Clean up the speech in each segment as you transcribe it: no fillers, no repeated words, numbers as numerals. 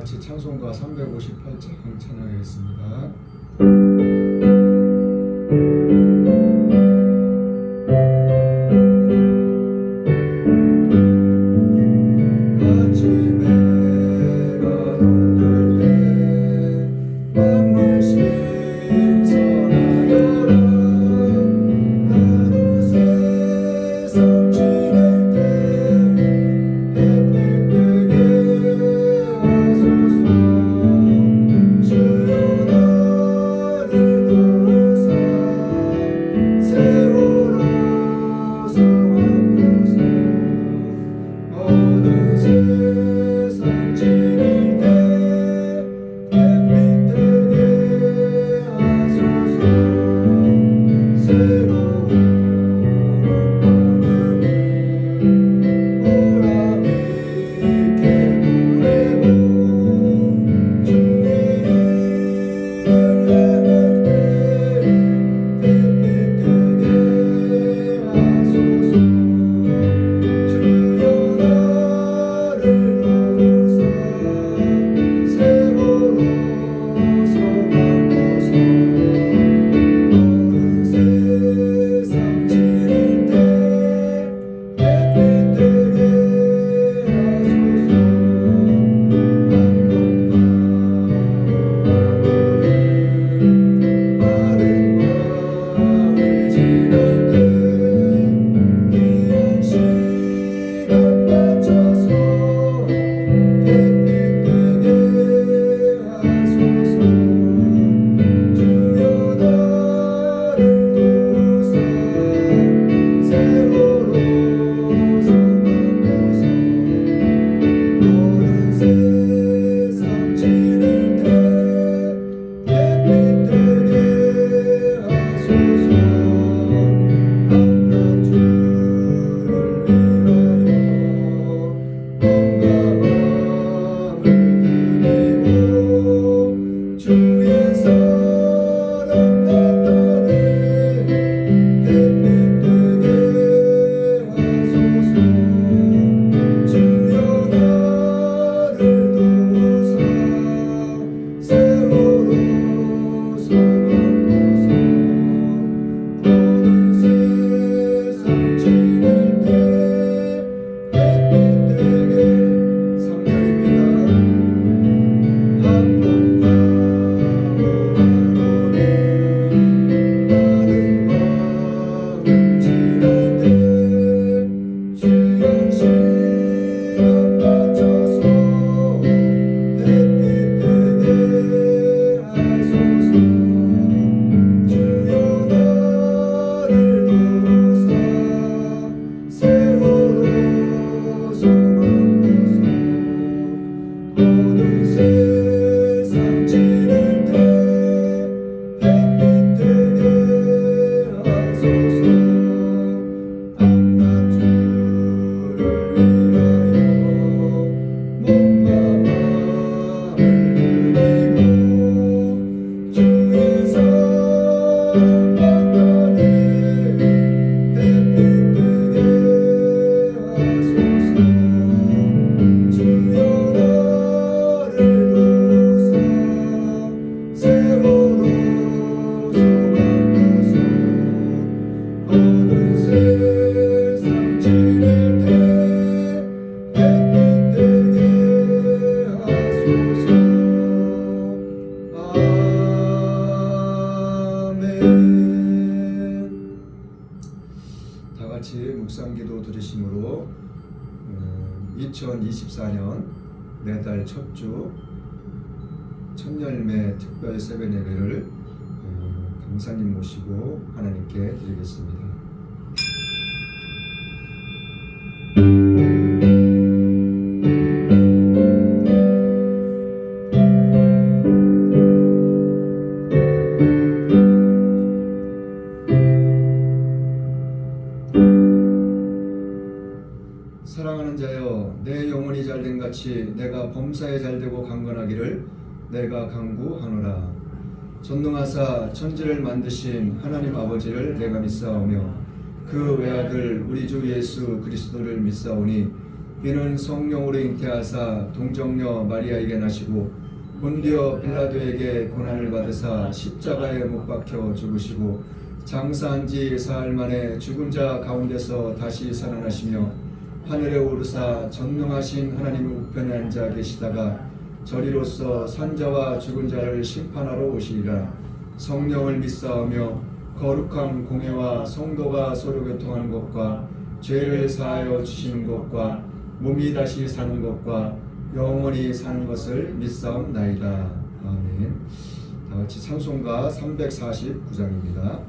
같이 찬송가 358장 찬양하겠습니다. 묵상기도 들으심으로 2024년 내달 첫 주 첫열매 특별 세배 예배를 강사님 모시고 하나님께 드리겠습니다. 사랑하는 자여, 내 영혼이 잘된 같이 내가 범사에 잘되고 강건하기를 내가 간구하노라. 전능하사 천지를 만드신 하나님 아버지를 내가 믿사오며 그 외아들 우리 주 예수 그리스도를 믿사오니 이는 성령으로 잉태하사 동정녀 마리아에게 나시고 본디오 빌라도에게 고난을 받으사 십자가에 못 박혀 죽으시고 장사한 지 사흘 만에 죽은 자 가운데서 다시 살아나시며 하늘에 오르사 전능하신 하나님의 우편에 앉아 계시다가 저리로서 산자와 죽은 자를 심판하러 오시리라. 성령을 믿사오며 거룩한 공회와 성도가 서로 교통하는 것과 죄를 사하여 주시는 것과 몸이 다시 사는 것과 영원히 사는 것을 믿사옵나이다. 아멘. 다같이 찬송가 349장입니다.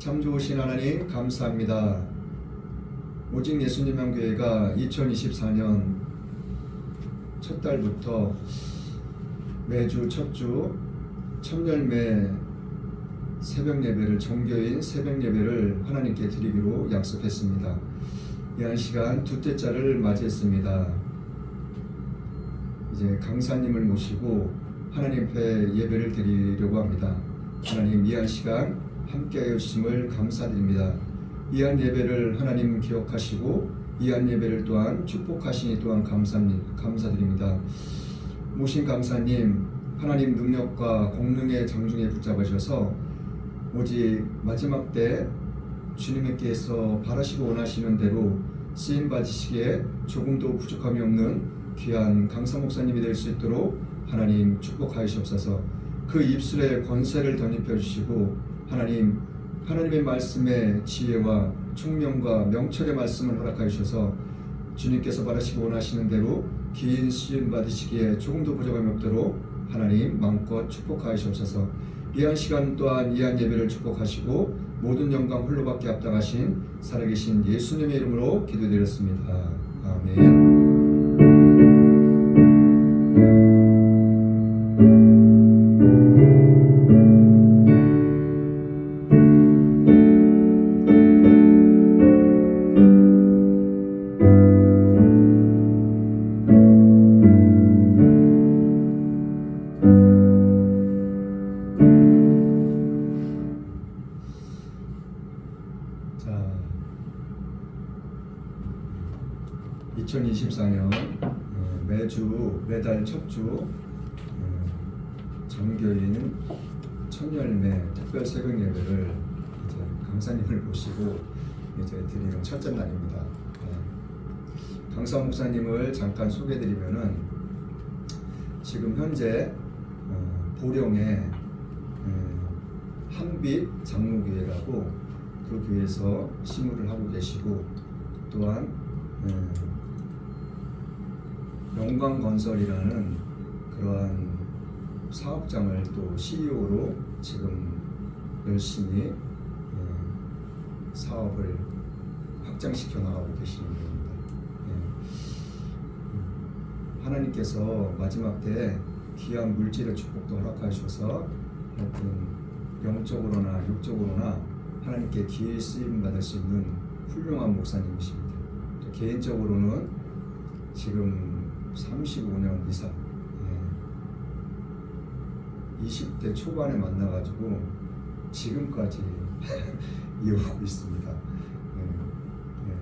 참 좋으신 하나님 감사합니다. 오직 예수님만 교회가 2024년 첫 달부터 매주 첫 주 첫열매 새벽 예배를, 정교인 새벽 예배를 하나님께 드리기로 약속했습니다. 이 한 시간 두째 자를 맞이했습니다. 이제 강사님을 모시고 하나님 앞에 예배를 드리려고 합니다. 하나님, 이 한 시간 함께하여 주심을 감사드립니다. 이 한 예배를 하나님 기억하시고 이 한 예배를 또한 축복하시니 또한 감사드립니다. 모신 강사님, 하나님 능력과 공능의 장중에 붙잡으셔서 오직 마지막 때 주님께서 바라시고 원하시는 대로 쓰임 받으시기에 조금도 부족함이 없는 귀한 강사 목사님이 될 수 있도록 하나님 축복하시옵소서. 그 입술에 권세를 덧입혀 주시고 하나님의 말씀에 지혜와 총명과 명철의 말씀을 허락하여 주셔서 주님께서 바라시고 원하시는 대로 긴 쓰임 받으시기에 조금도 부족함이 없도록 하나님 마음껏 축복하시옵소서. 이 한 시간 또한 이 한 예배를 축복하시고 모든 영광 홀로밖에 합당하신 살아계신 예수님의 이름으로 기도드렸습니다. 아멘. 자, 2024년 매달 첫 주 정교인 첫열매 특별 새벽 예배를 이제 강사님을 모시고 이제 드리는 첫째 날입니다. 강사 목사님을 잠깐 소개해드리면은 지금 현재 보령에 한빛 장로교회라고 그 교회에서 시무를 하고 계시고 또한 영광건설이라는 그러한 사업장을 또 CEO로 지금 열심히 사업을 확장시켜 나가고 계시는 분입니다. 하나님께서 마지막 때 귀한 물질의 축복도 허락하셔서 하여튼 영적으로나 육적으로나 하나님께 귀히 쓰임 받을 수 있는 훌륭한 목사님이십니다. 또 개인적으로는 지금 35년 이상 20대 초반에 만나가지고 지금까지 이어오고 있습니다.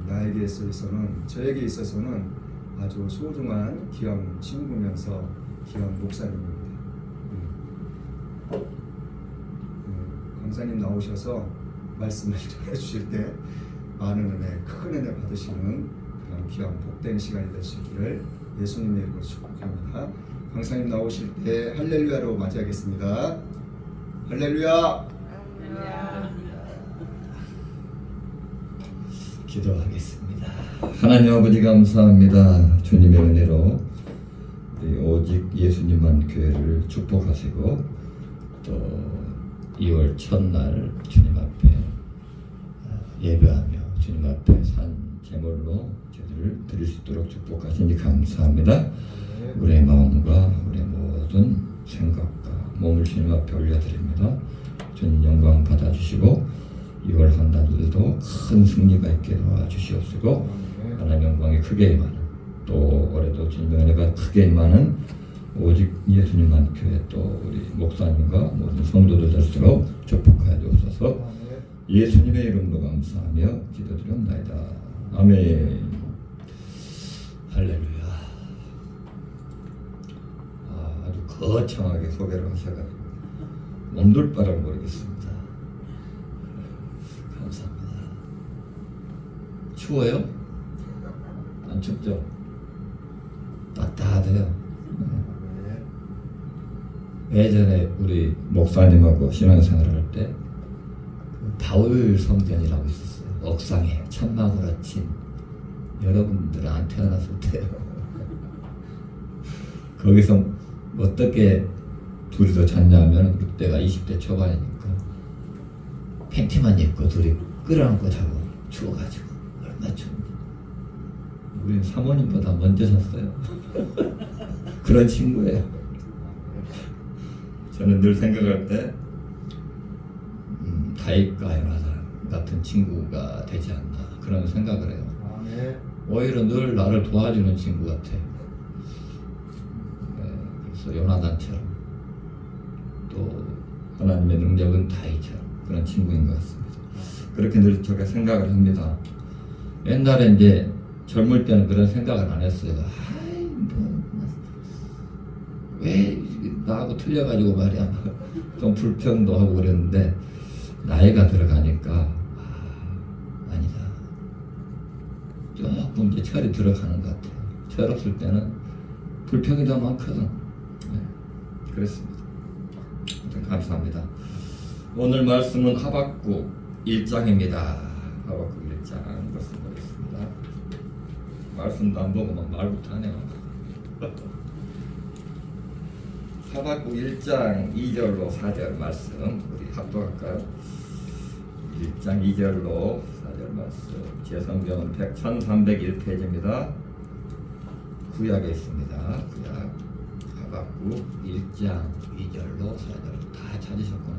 나에게 있어서는, 저에게 있어서는 아주 소중한 귀한 친구면서 귀한 목사님입니다. 강사님 나오셔서 말씀을 전해주실 때 많은 은혜, 큰 은혜 받으시는 그런 귀한 복된 시간이 될 수 있기를 예수님의 이름으로 축복합니다. 강사님 나오실 때 할렐루야로 맞이하겠습니다. 할렐루야! 기도하겠습니다. 하나님 아버지 감사합니다. 주님의 은혜로 우리 오직 예수님만 교회를 축복하시고 또 2월 첫날 주님 앞에 예배하며 주님 앞에 산 제물로 제들을 드릴 수 있도록 축복하시니 감사합니다. 우리의 마음과 우리의 모든 생각과 몸을 주님 앞에 올려드립니다. 주님 영광 받아주시고 2월 한 달도 큰 승리가 있게 도와주시옵시고 하나님 영광이 크게 임하는, 또 올해도 주님의 은혜가 크게 임하는 오직 예수님만 교회 또 우리 목사님과 모든 성도들 될수록 축복하여 주옵소서. 예수님의 이름으로 감사하며 기도드립니다. 아멘. 할렐루야. 아주 거창하게 소개를 하셔가지고 몸둘 바를 모르겠습니다. 감사합니다. 추워요? 안 춥죠? 따뜻해요. 예전에 우리 목사님하고 신앙생활을 할 때 바울 성전이라고 있었어요. 옥상에 천막으로 친, 여러분들은 안 태어났을 때요. 거기서 어떻게 둘이서 잤냐면 그때가 20대 초반이니까 팬티만 입고 둘이 끌어안고 자고 추워가지고 얼마나 추운지. 우리는 사모님보다 먼저 잤어요. 그런 친구예요. 저는 늘 생각할 때 다윗과 요나단 같은 친구가 되지 않나 그런 생각을 해요. 아멘. 오히려 늘 나를 도와주는 친구 같아. 그래서 요나단처럼 또 하나님의 능력은 다윗처럼 그런 친구인 것 같습니다. 그렇게 늘 제가 생각을 합니다. 옛날에 이제 젊을 때는 그런 생각을 안 했어요. 아이 왜 나하고 틀려가지고 말이야 좀 불평도 하고 그랬는데 나이가 들어가니까 아니다. 조금 이제 철이 들어가는 것 같아요. 철없을 때는 불평이 더 많거든. 네, 그렇습니다. 감사합니다. 오늘 말씀은 하박국 1장입니다. 하박국 1장 말씀 보겠습니다. 말씀도 안 보고 막 말부터 하네요. 하박국 1장 2절로 4절 말씀 우리 합독할까요? 1장 2절로 4절 말씀 제 성경은 1301페이지입니다. 구약에 있습니다. 구약 하박국 1장 2절로 4절 다 찾으셨구나.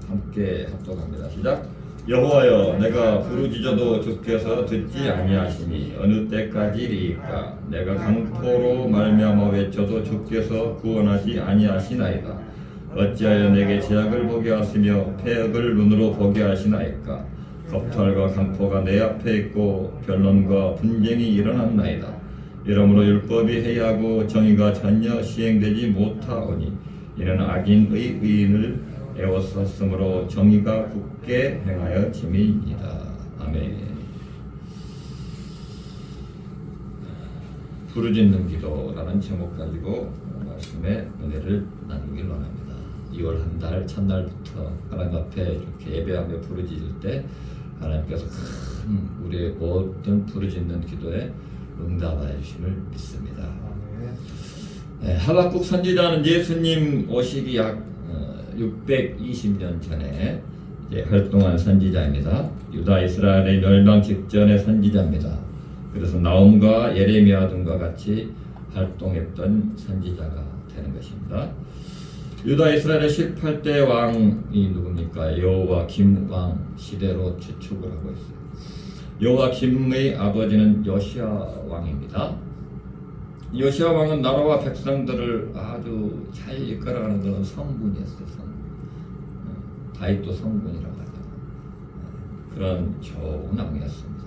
함께 합독합니다. 시작. 여호와여 내가 부르짖어도 주께서 듣지 아니하시니 어느 때까지리이까 내가 강포로 말미암아 외쳐도 주께서 구원하지 아니하시나이다. 어찌하여 내게 제약을 보게 하시며 패역을 눈으로 보게 하시나이까. 겁탈과 강포가 내 앞에 있고 변론과 분쟁이 일어났나이다. 이러므로 율법이 해이하고 정의가 전혀 시행되지 못하오니 이는 악인의 의인을 애워쌌으므로 정의가 굳게 행하여 짐이니이다. 아멘. 부르짖는 기도라는 제목 가지고 말씀의 은혜를 나누길 원합니다. 2월 한 달 첫날부터 하나님 앞에 이렇게 예배하며 부르짖을 때 하나님께서 큰 우리의 모든 부르짖는 기도에 응답하여 주심을 믿습니다. 네, 하박국 선지자는 예수님 오시기 약 620년 전에 이제 활동한 선지자입니다. 유다 이스라엘의 멸망 직전의 선지자입니다. 그래서 나홈과 예레미야 등과 같이 활동했던 선지자가 되는 것입니다. 유다 이스라엘의 18대 왕이 누굽니까? 여호와김 왕 시대로 추측을 하고 있어요. 여호와김의 아버지는 요시야 왕입니다. 요시야 왕은 나라와 백성들을 아주 잘 이끌어가는 그런 성군이었어요. 성군. 다윗도 성군이라고 하죠. 그런 좋은 왕이었습니다.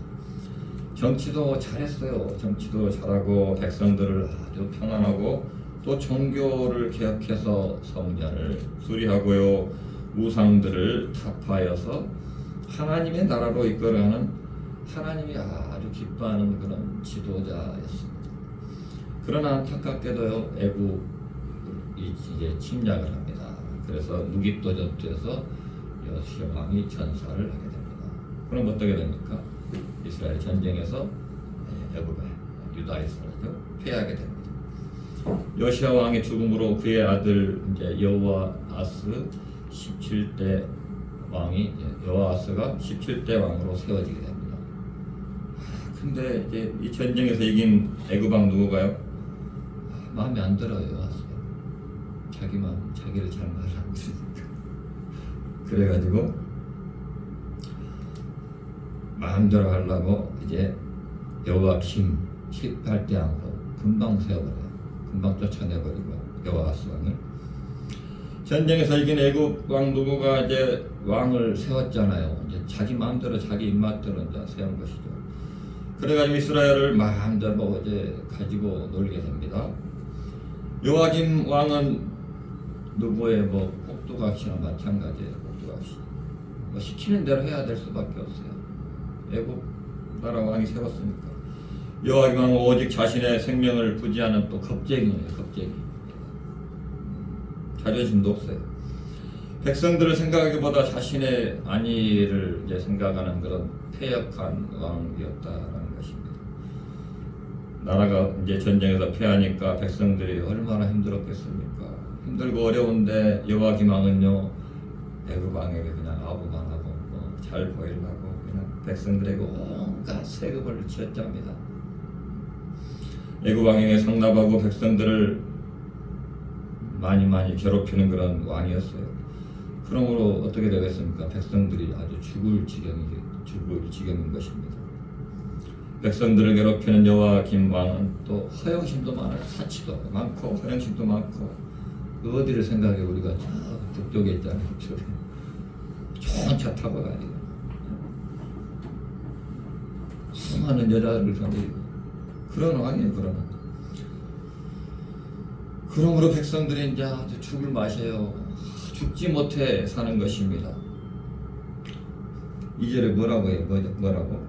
정치도 잘했어요. 정치도 잘하고 백성들을 아주 평안하고 또 종교를 개혁해서 성전을 수리하고요. 우상들을 타파하여서 하나님의 나라로 이끌어가는 하나님이 아주 기뻐하는 그런 지도자였습니다. 그러나 안타깝게도요 애굽이 이제 침략을 합니다. 그래서 무기또 전투에서 요시야 왕이 전사를 하게 됩니다. 그럼 어떻게 됩니까? 이스라엘 전쟁에서 애굽에 유다 이스라엘도 패하게 됩니다. 요시야 왕의 죽음으로 그의 아들 이제 여호아스 17대 왕이 여호아스가 17대 왕으로 세워지게 됩니다. 근데 이제 이 전쟁에서 이긴 애굽 왕 누구가요? 마음에 안 들어요. 자기를 잘 말 안 들으니까. 그래가지고 마음대로 하려고 이제 여호와김 18대 왕으로 금방 세워버려요. 금방 쫓아내버리고 여호아스 왕을. 전쟁에서 이긴 애굽 왕 누구가 이제 왕을 세웠잖아요. 이제 자기 마음대로 자기 입맛대로 이제 세운 것이죠. 그래가지고 이스라엘을 마음대로 이제 가지고 놀게 됩니다. 요아김 왕은 누구의 꼭두각시나 마찬가지예요. 꼭두각시. 시키는 대로 해야 될 수밖에 없어요. 애굽 나라 왕이 세웠으니까. 요아김 왕은 오직 자신의 생명을 부지하는 또 겁쟁이에요. 겁쟁이. 자존심도 없어요. 백성들을 생각하기보다 자신의 안위를 이제 생각하는 그런 패역한 왕이었다라는 것입니다. 나라가 이제 전쟁에서 패하니까 백성들이 얼마나 힘들었겠습니까? 힘들고 어려운데 여호와김 왕은요 애굽 왕에게 그냥 아부만하고 잘 보이려고 그냥 백성들에게 온갖 세금을 지었답니다. 애굽 왕에게 상납하고 백성들을 많이 괴롭히는 그런 왕이었어요. 그러므로 어떻게 되겠습니까? 백성들이 아주 죽을 지경인 것입니다. 백성들을 괴롭히는 여호와김 왕은 또 허영심도 많아요. 사치도 많고 허영심도 많고, 어디를 생각해? 우리가 저 북쪽에 있잖아요. 북쪽에 좋은 차 타고 가요. 수많은 여자를 사귀고 그런 왕이에요. 그러므로 백성들이 이제 아주 죽을 맛이에요. 죽지 못해 사는 것입니다. 2절에 뭐라고 해요? 뭐라고?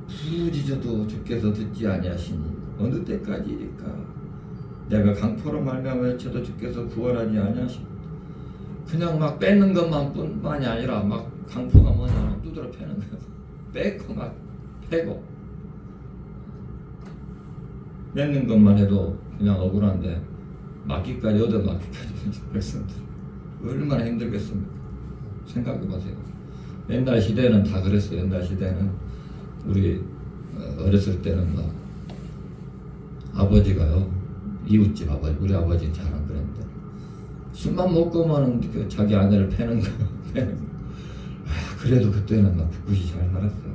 부르짖어도 주께서 듣지 아니하시니 어느 때까지일까? 내가 강포로 말미암아 외쳐도 주께서 구원하지 아니하시니. 그냥 막 뺏는 것만뿐만이 아니라 막 강포가 뭐냐 두드러 패는 거예요. 뺏고 막 패고 뺏는 것만 해도 그냥 억울한데 얻어맞기까지 백성들 얼마나 힘들겠습니까? 생각해보세요. 옛날 시대는 다 그랬어요. 옛날 시대는 우리 어렸을 때는 막 아버지가요, 이웃집 아버지, 우리 아버지 잘 안 그랬는데 술만 먹고만 그 자기 아내를 패는 거. 그래도 그때는 막 꿋꿋이 잘 살았어요.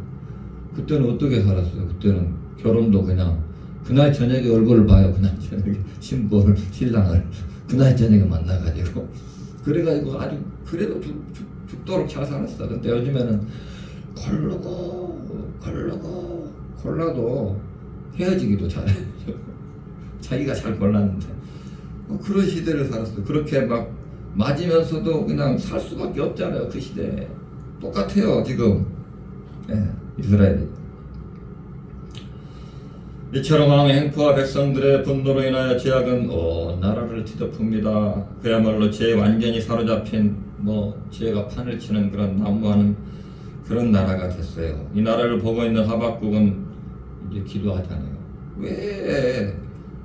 그때는 어떻게 살았어요? 그때는 결혼도 그냥 그날 저녁에 얼굴을 봐요. 그날 저녁에 신랑을 그날 저녁에 만나가지고 그래가지고 아주 그래도 죽도록 잘 살았어. 근데 요즘에는 골라도 헤어지기도 잘해. 자기가 잘 골랐는데 그런 시대를 살았어. 그렇게 막 맞으면서도 그냥 살 수밖에 없잖아요. 그 시대에 똑같아요 지금. 이스라엘이 이처럼 왕의 행포와 백성들의 분노로 인하여 죄악은 온 나라를 뒤덮습니다. 그야말로 죄에 완전히 사로잡힌 죄가 판을 치는 그런 난무하는 그런 나라가 됐어요. 이 나라를 보고 있는 하박국은 이제 기도하잖아요. 왜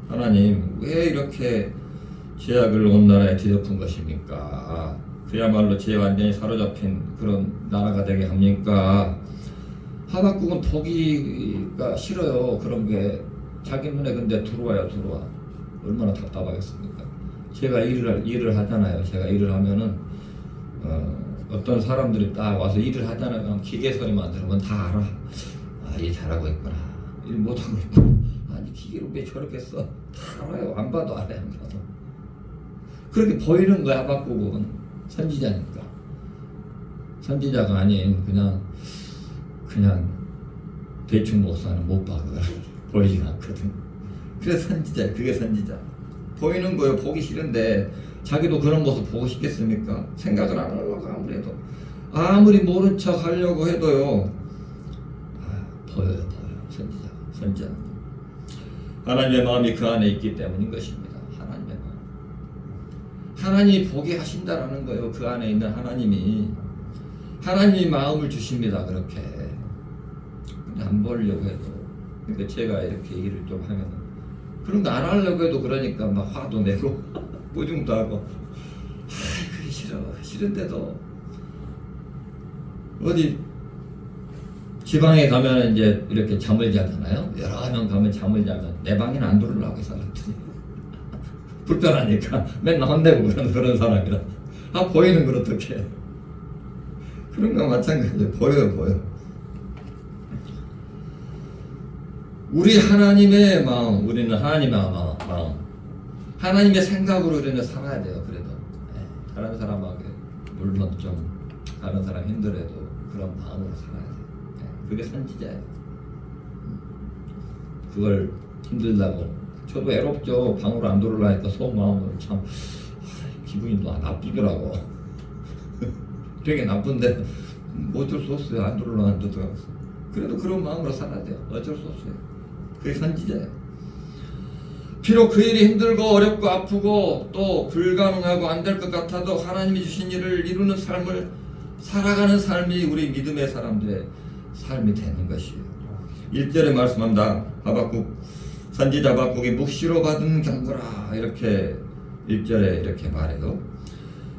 하나님 왜 이렇게 죄악을 온 나라에 뒤덮은 것입니까? 그야말로 죄에 완전히 사로잡힌 그런 나라가 되게 합니까? 하박국은 보기가 싫어요. 그런 게 자기 눈에 근데 들어와. 얼마나 답답하겠습니까? 제가 일을 하잖아요. 제가 일을 하면은 어떤 사람들이 딱 와서 일을 하잖아요. 그럼 기계 소리만 들으면 다 알아. 일 잘하고 있구나. 일 못하고 있구나. 아니 기계로 왜 저렇게 써? 다 알아요. 안 봐도 알아요. 안 봐도. 그렇게 보이는 거야. 하박국은 선지자니까. 선지자가 아닌 그냥 대충 목사는 못 봐. 보이진 않거든. 그래서 선지자. 그게 선지자. 보이는 거요. 보기 싫은데 자기도 그런 모습 보고 싶겠습니까? 생각을 안 하려고 아무래도 아무리 모른 척 하려고 해도요. 보여요. 선지자. 하나님의 마음이 그 안에 있기 때문인 것입니다. 하나님의 마음. 하나님이 보게 하신다라는 거예요. 그 안에 있는 하나님이 마음을 주십니다. 그렇게 안 보려고 해도. 그러니까 제가 이렇게 일을 좀 하면 그런 거 안 하려고 해도 그러니까 막 화도 내고 꾸중도 하고 그게 싫은데도 어디 지방에 가면 이제 이렇게 잠을 자잖아요. 여러 명 가면 잠을 자면 내 방에는 안 들어오려고 사람들이 불편하니까 맨날 혼내고 그런 사람이라 보이는 걸 어떻게 해. 그런 거 마찬가지예요. 보여. 우리 하나님의 마음, 우리는 하나님의 마음, 하나님의 생각으로 우리는 살아야 돼요. 그래도 다른 사람에게 물론 좀 다른 사람 힘들어도 그런 마음으로 살아야 돼요. 그게 선지자예요. 그걸 힘들다고 저도 외롭죠. 방으로 안 들어오려니까 속마음으로 참 기분이 나쁘더라고. 되게 나쁜데 어쩔 수 없어요. 안 들어오려는데 들어갔어. 그래도 그런 마음으로 살아야 돼요. 어쩔 수 없어요. 그게 선지자예요. 비록 그 일이 힘들고 어렵고 아프고 또 불가능하고 안 될 것 같아도 하나님이 주신 일을 이루는 삶을 살아가는 삶이 우리 믿음의 사람들의 삶이 되는 것이에요. 1절에 말씀합니다. 선지자 하박국이 묵시로 받은 경고라 이렇게 1절에 이렇게 말해요.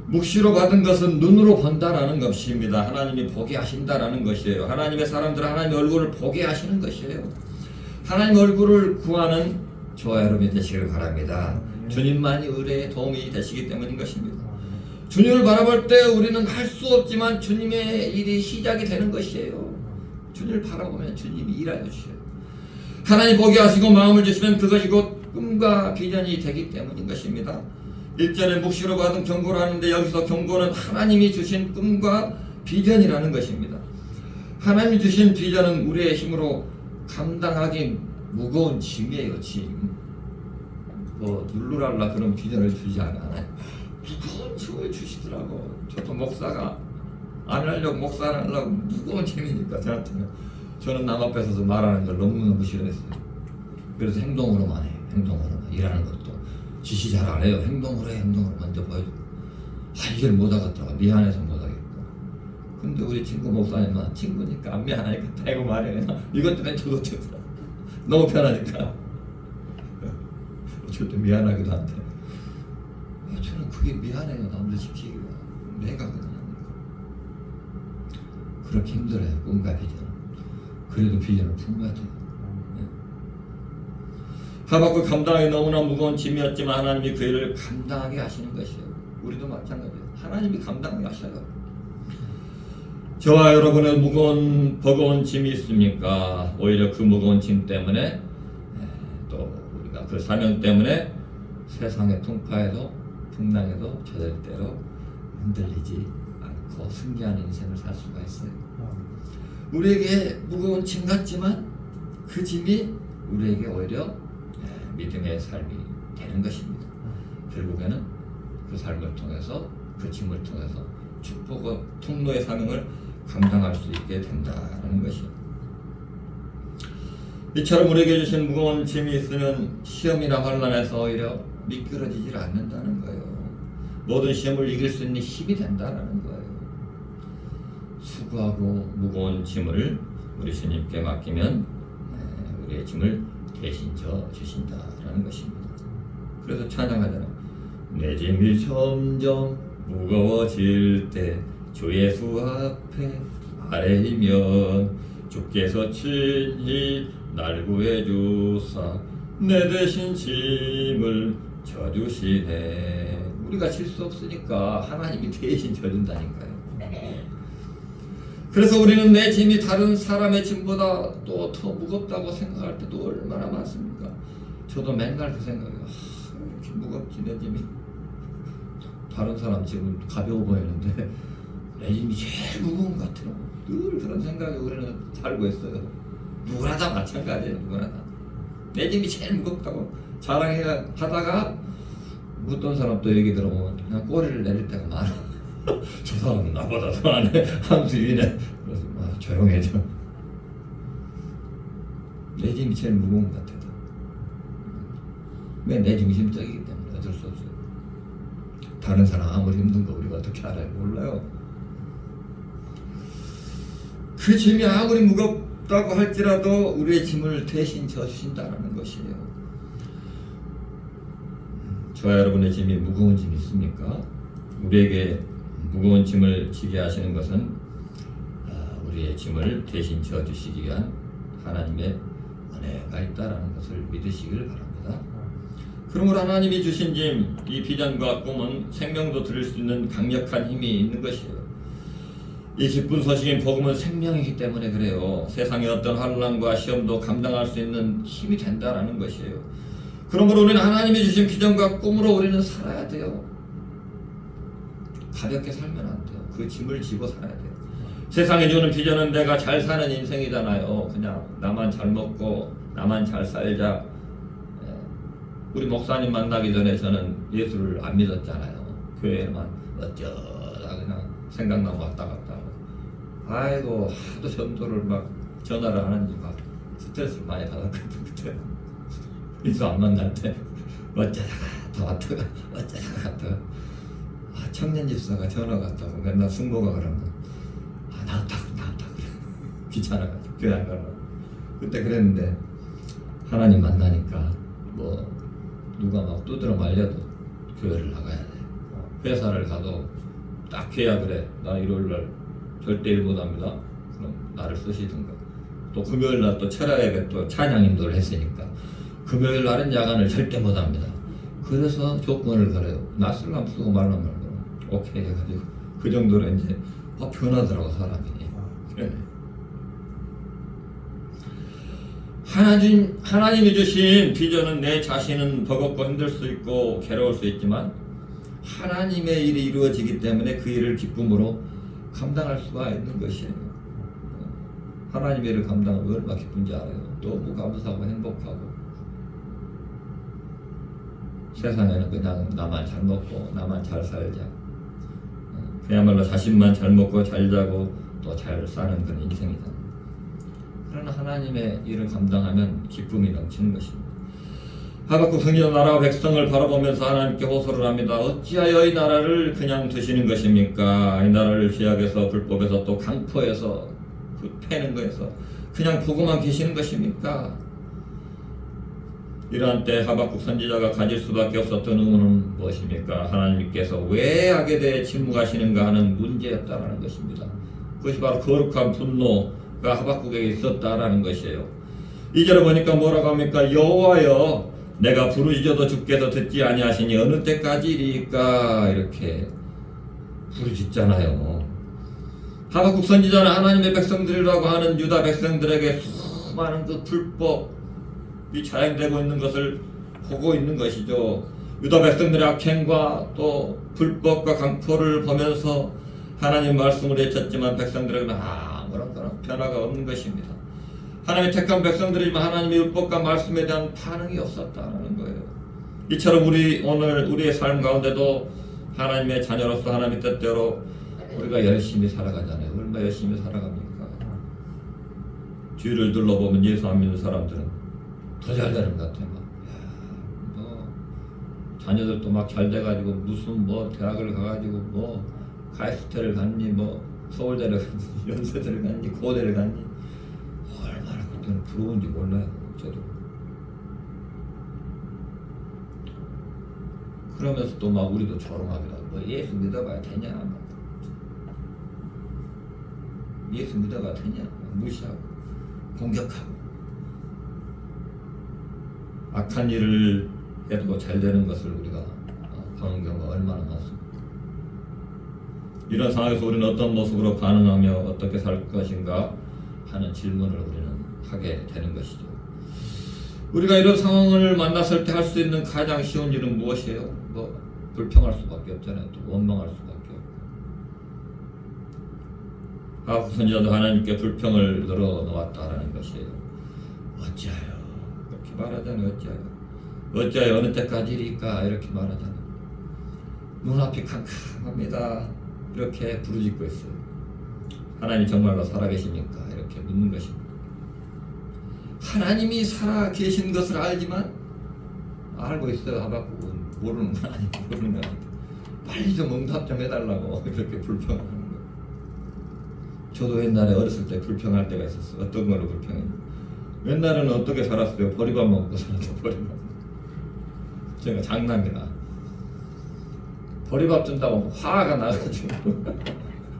묵시로 받은 것은 눈으로 본다라는 것입니다. 하나님이 보게 하신다라는 것이에요. 하나님의 사람들은 하나님의 얼굴을 보게 하시는 것이에요. 하나님 얼굴을 구하는 저와 여러분이 되시길 바랍니다. 주님만이 의뢰에 도움이 되시기 때문인 것입니다. 주님을 바라볼 때 우리는 할 수 없지만 주님의 일이 시작이 되는 것이에요. 주님을 바라보면 주님이 일하여 주셔요. 하나님 보게 하시고 마음을 주시면 그것이 곧 꿈과 비전이 되기 때문인 것입니다. 1절에 묵시로 받은 경고를 하는데 여기서 경고는 하나님이 주신 꿈과 비전이라는 것입니다. 하나님이 주신 비전은 우리의 힘으로 감당하기 무거운 짐이에요. 짐. 뭐 누르랄라 그런 비전을 주지 않아요. 무거운 짐을 주시더라고. 저도 목사가 안 하려고 목사 안 하려고 무거운 짐이니까 저한테는. 저는 남 앞에 서서 말하는 걸 너무너무 싫어했어요. 그래서 행동으로만 해요. 행동으로만. 일하는 것도 지시 잘 안 해요. 행동으로 해. 행동으로 먼저 보여주고. 이걸 못하겠더라. 미안해서 못하겠고. 근데 우리 친구 목사님은 친구니까 안 미안하니까 대고 말해요. 이것 때문에 저것 때문에. 너무 편하니까. 저도 미안하기도 한데. 저는 그게 미안해요. 남들 지키기가. 내가 그냥. 그렇게 힘들어요. 꿈과 비전. 그래도 비전을 품어야 돼요. 하박국 감당하기 너무나 무거운 짐이었지만 하나님이 그 일을 감당하게 하시는 것이에요. 우리도 마찬가지예요. 하나님이 감당하게 하셔요. 저와 여러분의 무거운 버거운 짐이 있습니까? 오히려 그 무거운 짐 때문에 또 우리가 그 사명 때문에 세상의 풍파에도 풍랑에도 저절대로 흔들리지 않고 승리하는 인생을 살 수가 있어요. 우리에게 무거운 짐 같지만 그 짐이 우리에게 오히려 믿음의 삶이 되는 것입니다. 결국에는 그 삶을 통해서 그 짐을 통해서 축복의 통로의 사명을 감당할 수 있게 된다는 것이요. 이처럼 우리에게 주신 무거운 짐이 있으면 시험이나 환난에서 오히려 미끄러지질 않는다는 거예요. 모든 시험을 이길 수 있는 힘이 된다는 거예요. 수고하고 무거운 짐을 우리 주님께 맡기면 우리의 짐을 대신 져 주신다라는 것입니다. 그래서 찬양하잖아요. 내 짐이 점점 무거워질 때 주 예수 앞에 아래이면 주께서 친히 날 구해주사 내 대신 짐을 져주시네. 우리가 질 수 없으니까 하나님이 대신 져준다니까요. 그래서 우리는 내 짐이 다른 사람의 짐보다 또 더 무겁다고 생각할 때도 얼마나 많습니까? 저도 맨날 그 생각이에요. 이렇게 무겁지 내 짐이. 다른 사람 짐은 가벼워 보이는데 내 짐이 제일 무거운 것 같아요. 늘 그런 생각에 우리는 살고 있어요. 누구나 다 마찬가지예요. 누구나 다. 내 짐이 제일 무겁다고 자랑하다가 묻던 사람 또 얘기 들어보면 그냥 꼬리를 내릴 때가 많아. 저 사람은 나보다 더 안 해. 함수 위네. 그래서 조용해져. 내 짐이 제일 무거운 것 같아요. 왜 내 중심적이기 때문에 어쩔 수 없어요. 다른 사람 아무리 힘든 거 우리가 어떻게 알아요? 몰라요. 그 짐이 아무리 무겁다고 할지라도 우리의 짐을 대신 져주신다는 것이에요. 저와 여러분의 짐이 무거운 짐이 있습니까? 우리에게 무거운 짐을 지게 하시는 것은 우리의 짐을 대신 져주시기 위한 하나님의 은혜가 있다는 것을 믿으시길 바랍니다. 그러므로 하나님이 주신 짐, 이 비전과 꿈은 생명도 드릴 수 있는 강력한 힘이 있는 것이에요. 이 기쁜 소식인 복음은 생명이기 때문에 그래요. 세상의 어떤 환난과 시험도 감당할 수 있는 힘이 된다는 것이에요. 그러므로 우리는 하나님이 주신 비전과 꿈으로 우리는 살아야 돼요. 가볍게 살면 안 돼요. 그 짐을 지고 살아야 돼요. 세상이 주는 비전은 내가 잘 사는 인생이잖아요. 그냥 나만 잘 먹고 나만 잘 살자. 우리 목사님 만나기 전에 저는 예수를 안 믿었잖아요. 교회만 어쩌다 그냥 생각나고 왔다 갔다 하고. 아이고 하도 전도를 막 전화를 하는지 막 스트레스를 많이 받았거든. 그때 예수 안 만날 때 어쩌다가 다 왔다가 어쩌다가 갔다가 청년 집사가 전화 갔다고 맨날 승모가 그런 거. 나왔다고 그래. 귀찮아가지고 교회 안 가려고. 그때 그랬는데 하나님 만나니까 뭐 누가 막 두드러 말려도 교회를 나가야 돼. 회사를 가도 딱 해야 그래. 나 일요일날 절대 일 못합니다. 그럼 나를 쓰시든가. 또 금요일날 또 철야예배 또 찬양 인도를 했으니까 금요일날은 야간을 절대 못합니다. 그래서 조건을 걸어요. 낯설람 쓰고 말란 말고 오케이 해가지고 그 정도로 이제 변하더라고 사람이. 그래. 하나님이 주신 비전은 내 자신은 버겁고 힘들 수 있고 괴로울 수 있지만 하나님의 일이 이루어지기 때문에 그 일을 기쁨으로 감당할 수가 있는 것이에요. 하나님의 일을 감당하면 얼마나 기쁜지 알아요. 너무 감사하고 행복하고 세상에는 그냥 나만 잘 먹고 나만 잘 살자, 그야말로 자신만 잘 먹고 잘 자고 또 잘 사는 그런 인생이잖아요. 그러나 하나님의 일을 감당하면 기쁨이 넘치는 것입니다. 하박국 선지자 나라와 백성을 바라보면서 하나님께 호소를 합니다. 어찌하여 이 나라를 그냥 두시는 것입니까? 이 나라를 죄악에서 불법에서 또 강포에서 패는 거에서 그냥 보고만 계시는 것입니까? 이러한 때 하박국 선지자가 가질 수밖에 없었던 의문은 무엇입니까? 하나님께서 왜 악에 대해 침묵하시는가 하는 문제였다라는 것입니다. 그것이 바로 거룩한 분노가 하박국에게 있었다라는 것이에요. 2절에 보니까 뭐라고 합니까? 여호와여 내가 부르짖어도 주께서 듣지 아니하시니 어느 때까지리까? 이렇게 부르짖잖아요. 하박국 선지자는 하나님의 백성들이라고 하는 유다 백성들에게 수많은 그 불법이 자행되고 있는 것을 보고 있는 것이죠. 유다 백성들의 악행과 또 불법과 강포를 보면서 하나님 말씀을 외쳤지만 백성들에게는 아무런 변화가 없는 것입니다. 하나님의 택한 백성들이지만 하나님의 율법과 말씀에 대한 반응이 없었다는 거예요. 이처럼 오늘 우리의 삶 가운데도 하나님의 자녀로서 하나님의 뜻대로 우리가 열심히 살아가잖아요. 얼마나 열심히 살아갑니까? 뒤를 둘러보면 예수 안 믿는 사람들은 더 잘 되는 것 같아요. 자녀들도 막 잘 돼가지고 무슨 대학을 가가지고 가이스트를 갔니 서울대를 갔니 연세대를 갔니 고대를 갔니 얼마나 그때는 부러운지 몰라요. 저도. 그러면서 또 우리도 조롱하기도 하고 예수 믿어봐야 되냐, 예수 믿어봐야 되냐, 무시하고 공격하고 악한 일을 해도 잘 되는 것을 우리가 보는 경우가 얼마나 많습니다. 이런 상황에서 우리는 어떤 모습으로 반응하며 어떻게 살 것인가 하는 질문을 우리는 하게 되는 것이죠. 우리가 이런 상황을 만났을 때 할 수 있는 가장 쉬운 일은 무엇이에요? 불평할 수밖에 없잖아요. 또 원망할 수밖에 없고. 하박국 선지자도 하나님께 불평을 늘어놓았다라는 것이에요. 어찌하여 이렇게 말하잖아요. 어찌하여 어느 때까지일까 이렇게 말하잖아요. 눈앞이 캄캄합니다. 이렇게 부르짖고 있어요. 하나님 정말로 살아계십니까? 이렇게 묻는 것입니다. 하나님이 살아계신 것을 알지만 알고 있어요. 하박국은 모르는 건 아니고 모르는 건 아니고 빨리 좀 응답 좀 해달라고 이렇게 불평하는 거예요. 저도 옛날에 어렸을 때 불평할 때가 있었어요. 어떤 걸로 불평했냐? 옛날에는 어떻게 살았어요? 보리밥 먹고 살았어요. 보리밥. 제가 장남이라 보리밥 준다고 화가 나가지고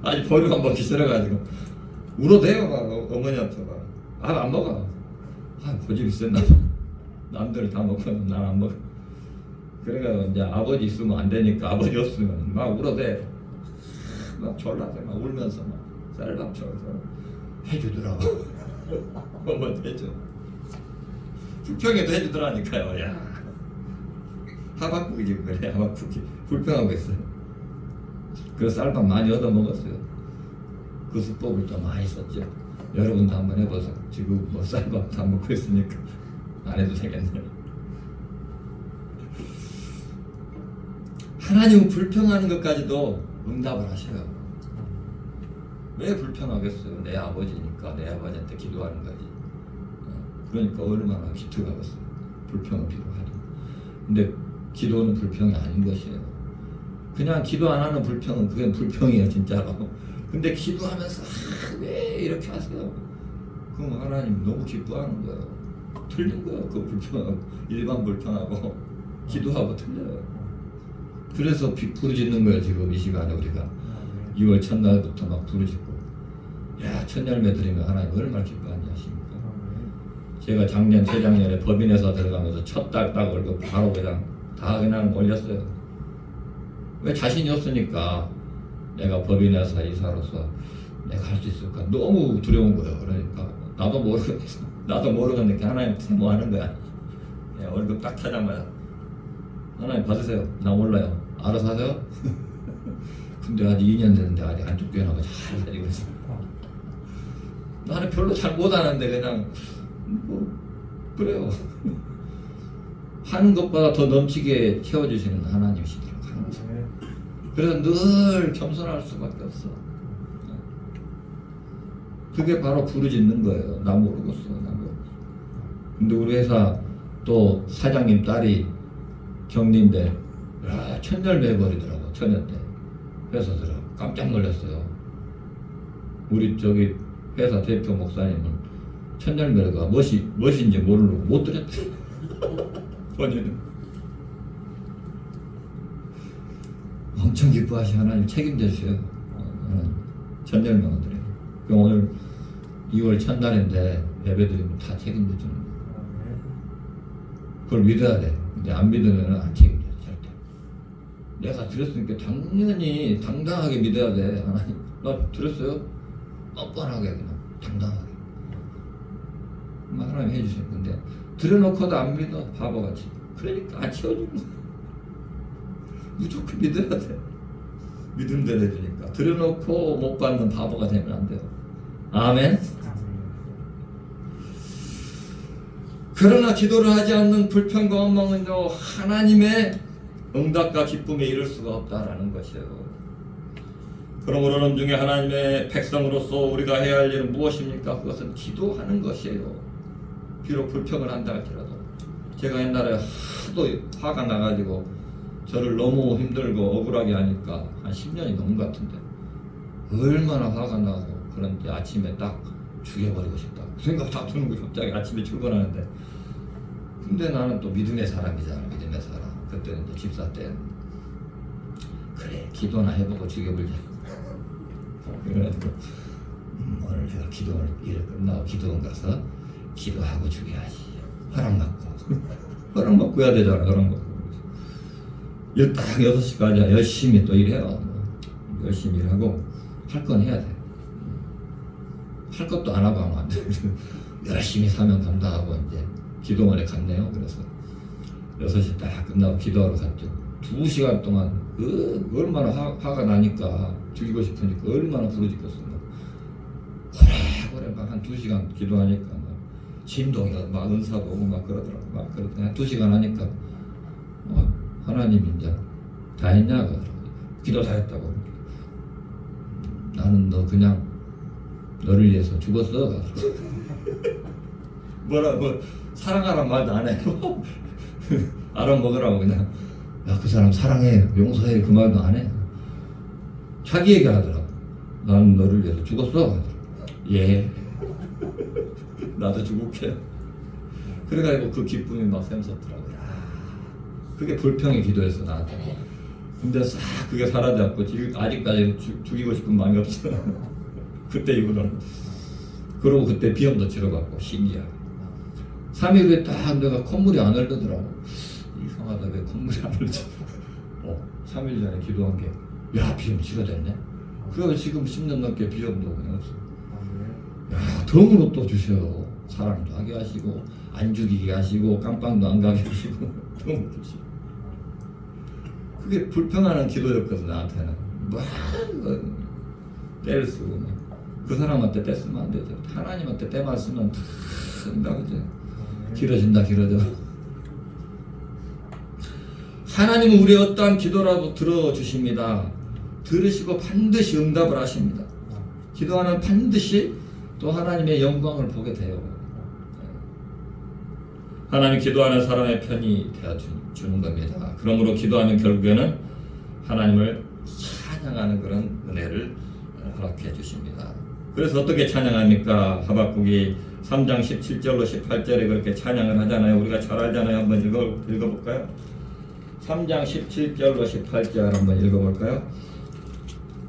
아니 보리밥 먹기 싫어가지고 울어대요. 어머니한테 안 먹어. 고집이 센다. 남들 다 먹고 난 안 먹어. 그래가 이제 아버지 있으면 안 되니까 아버지 없으면 막 울어대. 막 졸라대. 막 울면서 쌀밥 줘서 해주더라고. 어머니 해줘. 불평해도 해주더라니까요. 야. 하박국이 지금 그래. 하박국이 불평하고 있어요. 그래서 쌀밥 많이 얻어 먹었어요. 그 수법을 좀 많이 썼죠. 여러분도 한번 해보세요. 지금 쌀밥 다 먹고 있으니까 안 해도 되겠네요. 하나님은 불평하는 것까지도 응답을 하셔요. 왜 불평하겠어요? 내 아버지니까 내 아버지한테 기도하는 거지. 그러니까 얼마나 기도가 있어요. 불평은 필요하죠. 근데 기도는 불평이 아닌 것이에요. 그냥 기도 안 하는 불평은 그게 불평이에요, 진짜로. 근데 기도하면서 왜 이렇게 하세요? 그럼 하나님 너무 기뻐하는 거예요. 틀린 거예요. 그 불평하고 일반 불평하고 기도하고 틀려요. 그래서 부르짖는 거예요. 지금 이 시간에 우리가 6월 첫날부터 막 부르짖고 첫 열매 드리면 하나님 얼마나 기뻐하냐 하십니까? 제가 재작년에 법인회사 들어가면서 첫 달 딱 월급 바로 그냥 다 그냥 올렸어요. 왜? 자신이 없으니까. 내가 법인회사 이사로서 내가 할 수 있을까 너무 두려운 거예요. 그러니까 나도 모르겠는데 하나님 뭐 하는 거야. 월급 딱 타자마자 하나님 받으세요. 나 몰라요. 알아서 하세요. 근데 아직 2년 됐는데 아직 안 쫓겨나고 잘 살리고 있어. 나는 별로 잘 못하는데 그냥 뭐 그래요. 하는 것보다 더 넘치게 채워주시는 하나님이시더라고요. 항상. 그래서 늘 겸손할 수밖에 없어. 그게 바로 부르짖는 거예요. 나 모르겠어. 나 모르겠어. 근데 우리 회사 또 사장님 딸이 경리인데 천열매 해버리더라고. 천연대 회사더라고. 깜짝 놀랐어요. 우리 저기 회사 대표 목사님은 천열매가 무엇인지 모르고 못 들었대. 본인은 엄청 기뻐하시 하나님 책임져 주세요. 천열명들이. 오늘 2월 첫날인데 예배드리면 다 책임져 주는 거예요. 그걸 믿어야 돼. 근데 안 믿으면 안 책임져. 절대. 내가 들었으니까 당연히 당당하게 믿어야 돼. 하나님 나 들었어요? 뻔뻔하게 그냥 당당하게 하나님 해주세요. 근데 들어놓고도 안 믿어. 바보같이. 그러니까 안 채워주는 거야. 무조건 믿어야 돼. 믿음대로 해주니까. 들어놓고 못 받는 바보가 되면 안 돼요. 아멘. 그러나 기도를 하지 않는 불평과 원망은요 하나님의 응답과 기쁨에 이를 수가 없다라는 것이에요. 그러므로는 중에 하나님의 백성으로서 우리가 해야 할 일은 무엇입니까? 그것은 기도하는 것이에요. 비록 불평을 한다 할지라도. 제가 옛날에 하도 화가 나가지고 저를 너무 힘들고 억울하게 하니까 한 10년이 넘은 것 같은데 얼마나 화가 나고 그런지 아침에 딱 죽여버리고 싶다고 생각 다 드는 거예요. 갑자기 아침에 출근하는데. 근데 나는 또 믿음의 사람이잖아. 믿음의 사람. 그때는 이제 집사 때 그래 기도나 해보고 죽여버리자. 그래가지고 오늘 제가 기도를 일 끝나고 기도원 가서 기도하고 죽여야지. 허락 받고 해야 되잖아. 허락 받고. 일 딱 6시까지 열심히 또 일해요. 열심히 일하고 할 건 해야 돼. 할 것도 안 하고 하면 안 돼. 열심히 사명 감당하고 이제 기도원에 갔네요. 그래서 6시 딱 끝나고 기도하러 갔죠. 2시간 동안 얼마나 화가 나니까 죽이고 싶으니까 얼마나 부르짖겠어. 고래 막 한 2시간 기도하니까 막 진동이 막 은사가 오고 막 그러더라고. 막 그러더니 한 2시간 하니까 하나님 이제 다 했냐? 기도 다 했다고. 나는 너 그냥 너를 위해서 죽었어. 뭐라고 사랑하란 말도 안 해. 알아먹으라고 그냥. 야, 그 사람 사랑해, 용서해 그 말도 안 해. 자기 얘기하더라고. 나는 너를 위해서 죽었어. 예. 나도 죽을게. 그래가지고 그 기쁨이 막 샘솟더라고. 그게 불평의 기도였어 나한테. 근데 싹 그게 사라졌고 아직까지 죽이고 싶은 마음이 없어. 그때 이후로는. 그러고 그때 비염도 치러갖고 신기하게 3일 후에 딱 내가 콧물이 안 흐르더라고. 이상하다 왜 콧물이 안 흐르지. 3일 전에 기도한 게 야 비염 치료됐네. 그래서 지금 10년 넘게 비염도 그냥 없어. 야 덤으로 또 주셔요. 사랑도 하게 하시고 안 죽이게 하시고 깜빵도 안 가게 하시고 덤으로 주시고. 그게 불평하는 기도였거든 나한테는. 뭐 떼를 쓰고 그 사람한테 떼 쓰면 안 되죠. 하나님한테 떼만 쓰면 다 쓴다 그죠. 길어진다 길어져. 하나님은 우리의 어떠한 기도라도 들어주십니다. 들으시고 반드시 응답을 하십니다. 기도하는 반드시 또 하나님의 영광을 보게 돼요. 하나님 기도하는 사람의 편이 되어주는 겁니다. 그러므로 기도하면 결국에는 하나님을 찬양하는 그런 은혜를 허락해 주십니다. 그래서 어떻게 찬양합니까? 하박국이 3장 17절로 18절에 그렇게 찬양을 하잖아요. 우리가 잘 알잖아요. 한번 읽어볼까요? 3장 17절로 18절 한번 읽어볼까요?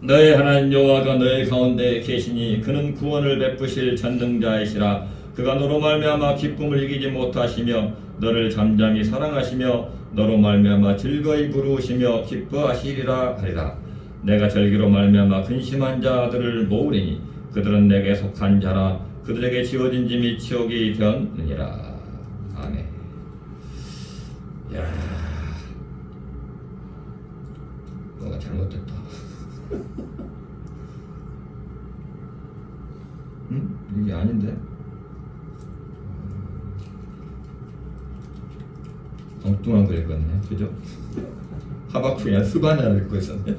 너의 하나님 여호와가 너의 가운데 계시니 그는 구원을 베푸실 전능자이시라. 그가 너로 말미암아 기쁨을 이기지 못하시며 너를 잠잠히 사랑하시며 너로 말미암아 즐거이 부르시며 기뻐하시리라 하리라. 내가 절기로 말미암아 근심한 자들을 모으리니 그들은 내게 속한 자라. 그들에게 지어진 짐이 치욕이 되었느니라. 아멘. 야, 뭐가 잘못됐다. 응? 이게 아닌데? 엉뚱한 거 읽었네, 그죠? 하박국이야 스바냐를 읽고 있었네.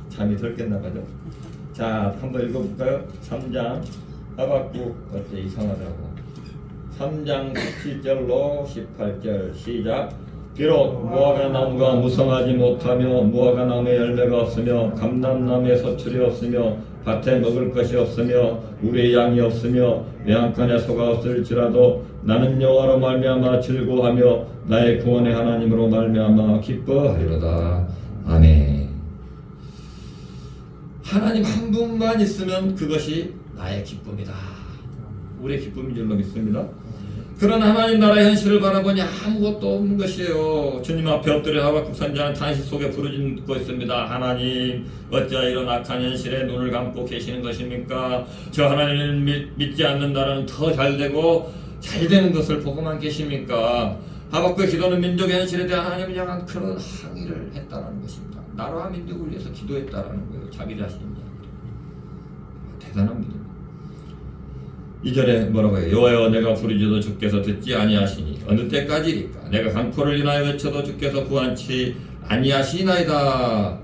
잠이 덜 깼나 봐죠. 자, 한번 읽어볼까요? 3장 하박국 어때 이상하다고. 3장 17절로 18절 시작. 비록 무화과 나무가 무성하지 못하며 무화과 나무에 열매가 없으며 감람나무에 서출이 없으며 밭에 먹을 것이 없으며 우리의 양이 없으며 외양간에 소가 없을지라도 나는 여호와로 말미암아 즐거워하며 나의 구원의 하나님으로 말미암아 기뻐하리로다. 아멘. 하나님 한 분만 있으면 그것이 나의 기쁨이다. 우리의 기쁨인 줄로 믿습니다. 그런 하나님 나라의 현실을 바라보니 아무것도 없는 것이에요. 주님 앞에 엎드려 하박국 선지자는 탄식 속에 부르짖고 있습니다. 하나님, 어찌하여 이런 악한 현실에 눈을 감고 계시는 것입니까? 저 하나님을 믿지 않는 나라는 더 잘되고 잘되는 것을 보고만 계십니까? 하박국의 기도는 민족의 현실에 대한 하나님을 향한 그런 항의를 했다는 것입니다. 나라와 민족을 위해서 기도했다라는 거예요. 자기 자신이. 대단합니다. 2절에 뭐라고 해요? 여호와여 내가 부르짖어도 주께서 듣지 아니하시니 어느 때까지리까? 내가 강포를 인하여 외쳐도 주께서 구한치 아니하시나이다.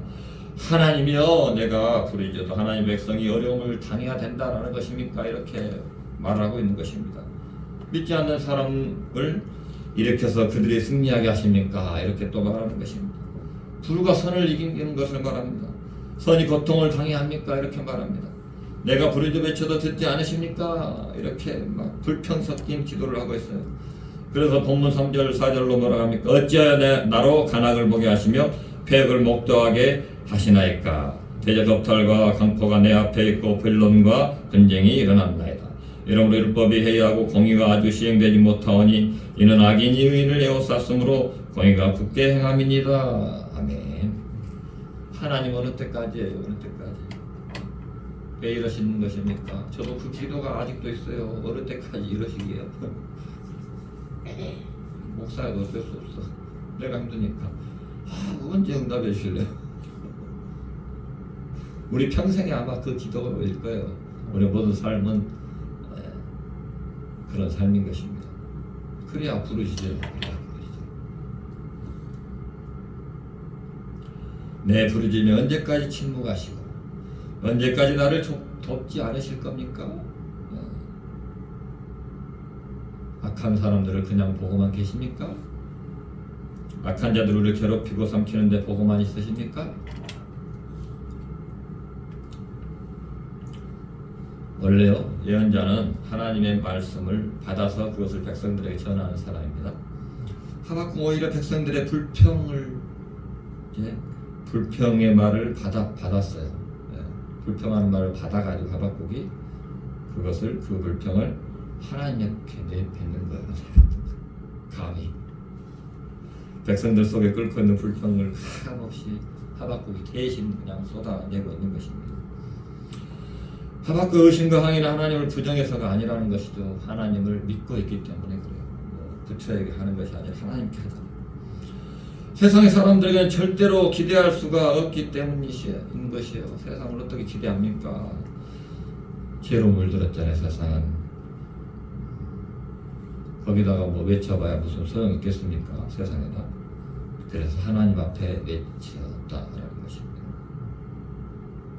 하나님이여 내가 부르짖어도 하나님 백성이 어려움을 당해야 된다라는 것입니까? 이렇게 말하고 있는 것입니다. 믿지 않는 사람을 일으켜서 그들이 승리하게 하십니까? 이렇게 또 말하는 것입니다. 불과 선을 이기는 것을 말합니다. 선이 고통을 당해야 합니까? 이렇게 말합니다. 내가 부르짖어 외쳐도 듣지 않으십니까? 이렇게 막 불평 섞인 기도를 하고 있어요. 그래서 본문 3절 4절로 뭐라고 합니까? 어찌하여 나로 간악을 보게 하시며 폐역을 목도하게 하시나이까? 대적업탈과 강포가 내 앞에 있고 변론과 분쟁이 일어났나이다. 이러므로 율법이 해이하고 공의가 아주 시행되지 못하오니 이는 악인이 의인을 에워쌌으므로 공의가 굳게 행함이니라. 아멘. 하나님 어느 때까지예요? 어느 때까지? 왜 이러시는 것입니까? 저도 그 기도가 아직도 있어요. 어느 때까지 이러시기에요? 목사도 어쩔 수 없어. 내가 힘드니까. 언제 응답해 주실래요? 우리 평생에 아마 그 기도일 거예요. 우리 모든 삶은 그런 삶인 것입니다. 그래야 부르시죠. 내 부르짖으며 언제까지 침묵하시고 언제까지 나를 돕지 않으실 겁니까? 악한 사람들을 그냥 보고만 계십니까? 악한 자들 우리를 괴롭히고 삼키는데 보고만 있으십니까? 원래요, 예언자는 하나님의 말씀을 받아서 그것을 백성들에게 전하는 사람입니다. 하박국 오히려 백성들의 불평의 말을 받았어요. 불평하는 말을 받아가지고 하박국이 그 불평을 하나님께 내뱉는 거예요. 감히 백성들 속에 끓고 있는 불평을 가감없이 하박국이 대신 그냥 쏟아내고 있는 것입니다. 하박국 의심과 항의는 하나님을 부정해서가 아니라는 것이죠. 하나님을 믿고 있기 때문에 그래요. 부처에게 하는 것이 아니라 하나님께 하잖아요. 세상의 사람들에게는 절대로 기대할 수가 없기 때문인 것이에요. 세상을 어떻게 기대합니까? 죄로 물들었잖아요. 세상은. 거기다가 뭐 외쳐봐야 무슨 소용이 있겠습니까? 세상에다. 그래서 하나님 앞에 외쳤다라는 것입니다.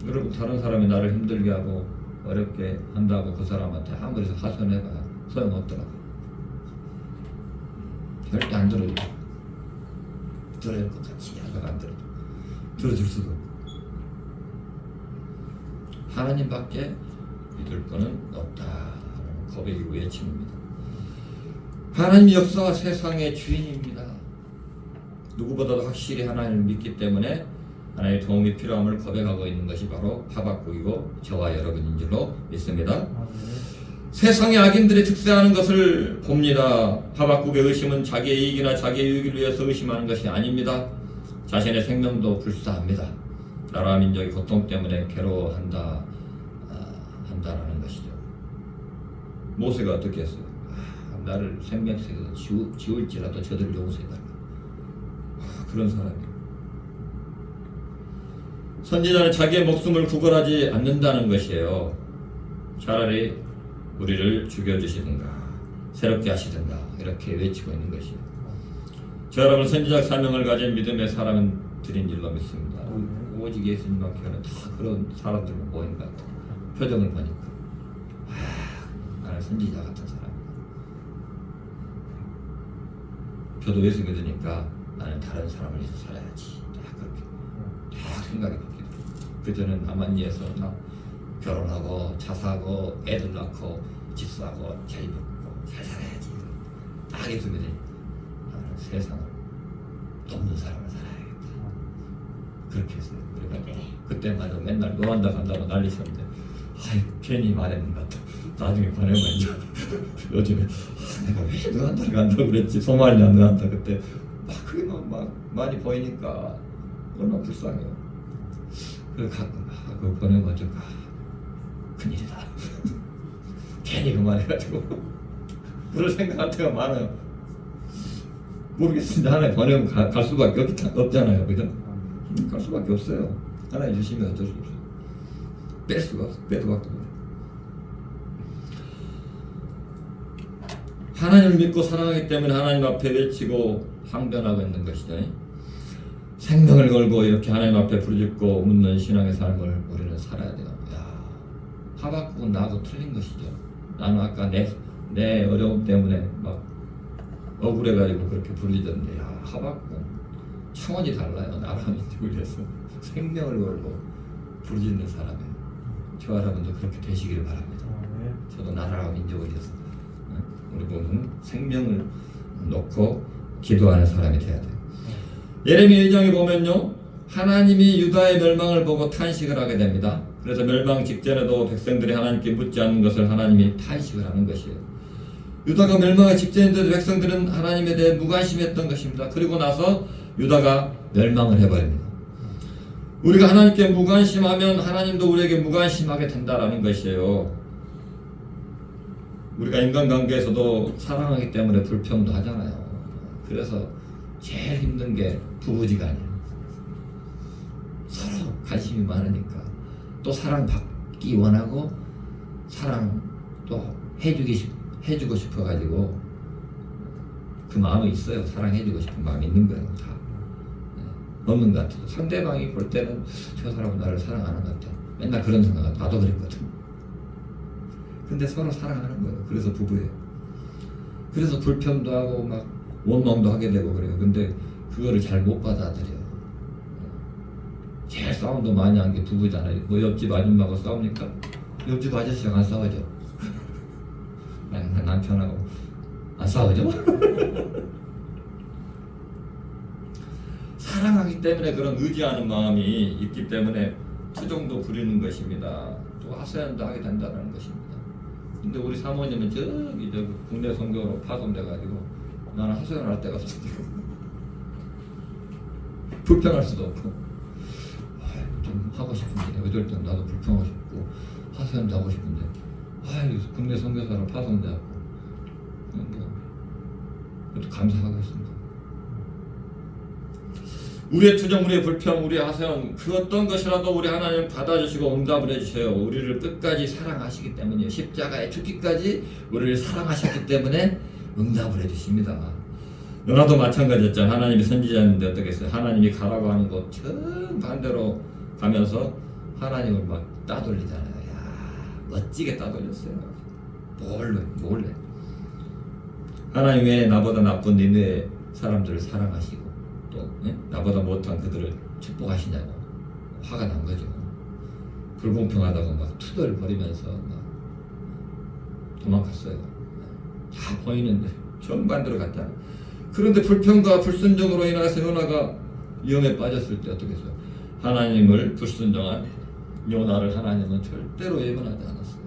여러분, 다른 사람이 나를 힘들게 하고 어렵게 한다고 그 사람한테 아무리 하소연해봐야 소용없더라고요. 절대 안 들어요. 들을 것 같이 하다가 안 들어줄 수도. 하나님밖에 믿을 거는 없다라는 고백이고 외침입니다. 하나님 역사와 세상의 주인입니다. 누구보다도 확실히 하나님을 믿기 때문에 하나님의 도움이 필요함을 고백하고 있는 것이 바로 하박국이고 저와 여러분인 줄로 믿습니다. 세상의 악인들이 특세하는 것을 봅니다. 하박국의 의심은 자기의 이익이나 자기의 유익을 위해서 의심하는 것이 아닙니다. 자신의 생명도 불사합니다. 나라 민족이 고통 때문에 괴로워한다 한다라는 것이죠. 모세가 어떻게 했어요? 나를 생명책에서 지울지라도 저들을 용서해달라. 그런 사람이에요. 선지자는 자기의 목숨을 구걸하지 않는다는 것이에요. 차라리 우리를 죽여주시든가 새롭게 하시든가 이렇게 외치고 있는 것이에요. 저 여러분, 선지자적 사명을 가진 믿음의 사람들인 줄로 믿습니다. 오직 예수님만 교회는 다 그런 사람들만 모인 것 같아요. 표정을 보니까 나는 선지자 같은 사람이다. 저도 예수 믿으니까 나는 다른 사람을 위해서 살아야지. 그렇게 다 생각이 바뀌더라고요. 그전엔 남한리에서 결혼하고 차 사고 애들 낳고 집 사고 잘 입고 잘 살아야지. 딱 예수 믿으니 나는 세상을 돕는 사람을 살아야겠다. 그렇게 했어요. 그러니까 그때마저 맨날 노란다 간다고 난리쳤는데 괜히 말했는 것 같아. 나중에 보내면 이제 요즘에 내가 왜 노란다를 간다고 그랬지. 소말리아 노란다 그때 그게 막 많이 보이니까 얼마나 불쌍해요. 그래서 가끔 그거 보내면 좀 큰일이다. 괜히 그 말 해가지고 그럴 생각할 때가 많아요. 모르겠습니다. 하나님 보내면 갈 수밖에 없잖아요. 그죠? 갈 수밖에 없어요. 하나님 주시면 어쩔 수 없어요. 뺄 수가 없어. 빼도 밖에 없어요. 하나님을 믿고 사랑하기 때문에 하나님 앞에 외치고 항변하고 있는 것이죠. 생명을 걸고 이렇게 하나님 앞에 부르짖고 묻는 신앙의 삶을 우리는 살아야 돼요. 하박국은 나하고 틀린 것이죠. 나는 아까 내 어려움 때문에 막 억울해가지고 그렇게 부르짖었는데 하박국은 차원이 달라요. 나라 민족을 위해서 생명을 걸고 부르짖는 사람이에요. 저 여러분도 그렇게 되시기를 바랍니다. 저도 나라와 민족을 위해서 우리 보면 생명을 놓고 기도하는 사람이 돼야 돼요. 예레미야 2장에 보면요, 하나님이 유다의 멸망을 보고 탄식을 하게 됩니다. 그래서 멸망 직전에도 백성들이 하나님께 묻지 않는 것을 하나님이 탄식을 하는 것이에요. 유다가 멸망의 직전인데도 백성들은 하나님에 대해 무관심했던 것입니다. 그리고 나서 유다가 멸망을 해버립니다. 우리가 하나님께 무관심하면 하나님도 우리에게 무관심하게 된다라는 것이에요. 우리가 인간관계에서도 사랑하기 때문에 불평도 하잖아요. 그래서 제일 힘든 게 부부지간이에요. 서로 관심이 많으니까 또 사랑받기 원하고 사랑 또 해주고 싶어가지고 그 마음이 있어요. 사랑해주고 싶은 마음이 있는 거예요. 다 없는 것 같아요. 상대방이 볼 때는 저 사람은 나를 사랑하는 것 같아. 맨날 그런 생각을 나도 그랬거든. 근데 서로 사랑하는 거예요. 그래서 부부예요. 그래서 불평도 하고 막 원망도 하게 되고 그래요. 근데 그거를 잘 못 받아들여요. 제일 싸움도 많이 한 게 부부잖아요. 뭐 옆집 아줌마하고 싸우니까 옆집 아저씨랑 안 싸우죠. 남편하고 안 싸우죠. 사랑하기 때문에 그런 의지하는 마음이 있기 때문에 투정도 부리는 것입니다. 또 하소연도 하게 된다는 것입니다. 근데 우리 사모님은 저기 국내 선교로 파송돼가지고 나는 하소연할 데가 없어. 불평할 수도 없고 좀 하고 싶은데 어쩔 땐 나도 불평하고 싶고 하소연도 하고 싶은데 국내 선교사로 파송돼갖고 그것도 감사하고 있습니다. 우리의 투정, 우리의 불평, 우리의 하소연 그 어떤 것이라도 우리 하나님 받아주시고 응답을 해주세요. 우리를 끝까지 사랑하시기 때문이에요. 십자가에 죽기까지 우리를 사랑하셨기 때문에 응답을 해주십니다. 요나도 마찬가지였잖아요. 하나님이 선지자였는데 어떻게 했어요? 하나님이 가라고 하는 것 정반대로 가면서 하나님을 막 따돌리잖아요. 멋지게 따돌렸어요. 몰래. 하나님 왜 나보다 나쁜 니네 사람들을 사랑하시고 또 나보다 못한 그들을 축복하시냐고 화가 난 거죠. 불공평하다고 막 투덜거리면서 막 도망갔어요. 다 보이는데 정반대로 갔잖아요. 그런데 불평과 불순종으로 인해서 요나가 위험에 빠졌을 때 어떻게 했어요? 하나님을 불순종한 요나를 하나님은 절대로 예언하지 않았어요.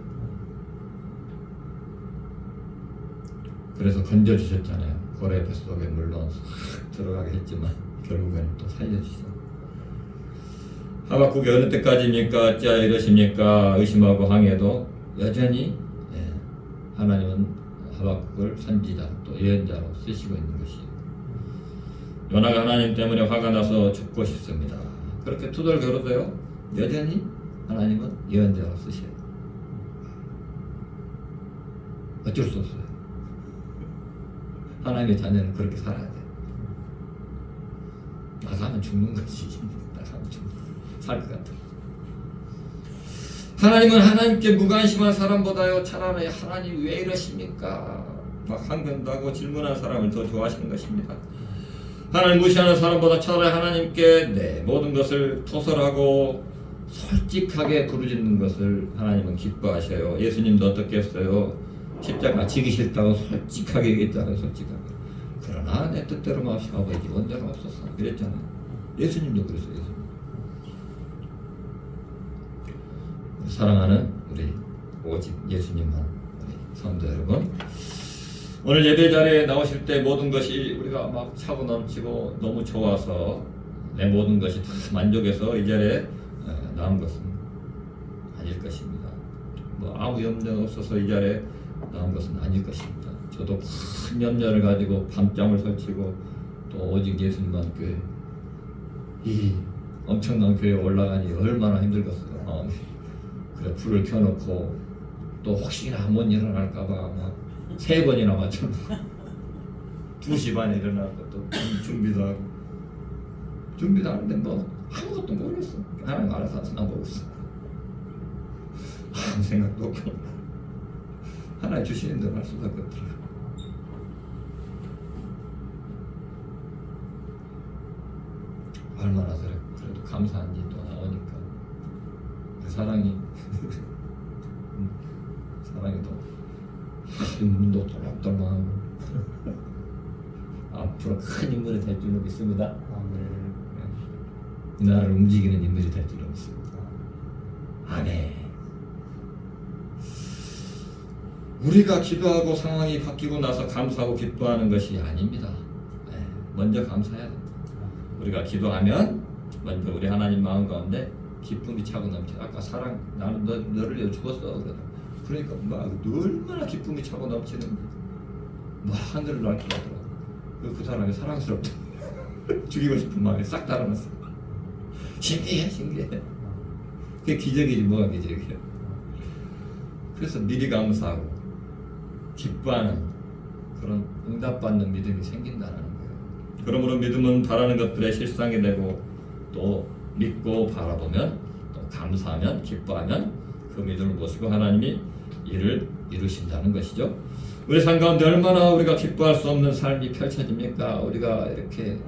그래서 건져주셨잖아요. 고래 뱃속에 물론 들어가게 했지만 결국에는 또 살려주시죠. 하박국이 어느 때까지입니까? 어찌하여 이러십니까? 의심하고 항해도 여전히 하나님은 하박국을 선지자 또 예언자로 쓰시고 있는 것이에요. 요나가 하나님 때문에 화가 나서 죽고 싶습니다. 그렇게 투덜거려도요 여전히 하나님은 예언자로 쓰셔요. 어쩔 수 없어요. 하나님의 자녀는 그렇게 살아야 돼. 나가면 죽는 거지. 나가면 죽는 거지. 살 것 같아. 하나님은 하나님께 무관심한 사람보다요 차라리 하나님 왜 이러십니까? 막 항변하고 질문한 사람을 더 좋아하시는 것입니다. 하나님 무시하는 사람보다 차라리 하나님께 내 모든 것을 토설하고 솔직하게 부르짖는 것을 하나님은 기뻐하셔요. 예수님도 어떻게 했어요? 십자가 지기 싫다고 솔직하게 얘기했잖아요. 솔직하게. 그러나 내 뜻대로 마옵시 아버지 원대로 없어서 그랬잖아요. 예수님도 그랬어요. 예수님. 사랑하는 우리 오직 예수님만 우리 성도 여러분, 오늘 예배 자리에 나오실 때 모든 것이 우리가 막 차고 넘치고 너무 좋아서 내 모든 것이 다 만족해서 이 자리에 나온 것은 아닐 것입니다. 뭐 아무 염려 없어서 이 자리에 나온 것은 아닐 것입니다. 저도 큰 염려를 가지고 밤잠을 설치고 또 오직 예수님만 교회 이 엄청난 교회에 올라가니 얼마나 힘들겠어요. 마음이. 그래 불을 켜놓고 또 혹시나 못 일어날까봐 막 3번이나 맞춰놓고 2시 반에 일어나고 또 준비도 하고 준비도 하는데 뭐 아무것도 모르겠어. 하나님 알아서 하시나 모르겠어. 아무 생각도 없고 하나님 주시는 대로 할 수밖에 없더라고요. 얼마나 그래도 감사한지 또 나오니까 그 사랑이 사랑이 또 눈도 돌락돌락하고 앞으로 큰 인물이 될 줄로 믿습니다. 이 나라를 움직이는 인물이 될 줄로 믿습니다. 아멘. 우리가 기도하고 상황이 바뀌고 나서 감사하고 기뻐하는 것이 아닙니다. 먼저 감사해야 됩니다. 우리가 기도하면 먼저 우리 하나님 마음 가운데 기쁨이 차고 넘쳐. 아까 사랑 나는 너를 위해 죽었어 그러니까 막 얼마나 기쁨이 차고 넘치는지 막 하늘을 날 것 같더라고. 그 사람이 사랑스럽다. 죽이고 싶은 마음이 싹 달아났어. 신기해. 그게 기적이지 뭐가 기적이야. 그래서 미리 감사하고 기뻐하는 그런 응답받는 믿음이 생긴다는 거예요. 그러므로 믿음은 바라는 것들의 실상이 되고 또 믿고 바라보면 또 감사하면 기뻐하면 그 믿음을 보시고 하나님이 일을 이루신다는 것이죠. 우리 삶 가운데 얼마나 우리가 기뻐할 수 없는 삶이 펼쳐집니까? 우리가 이렇게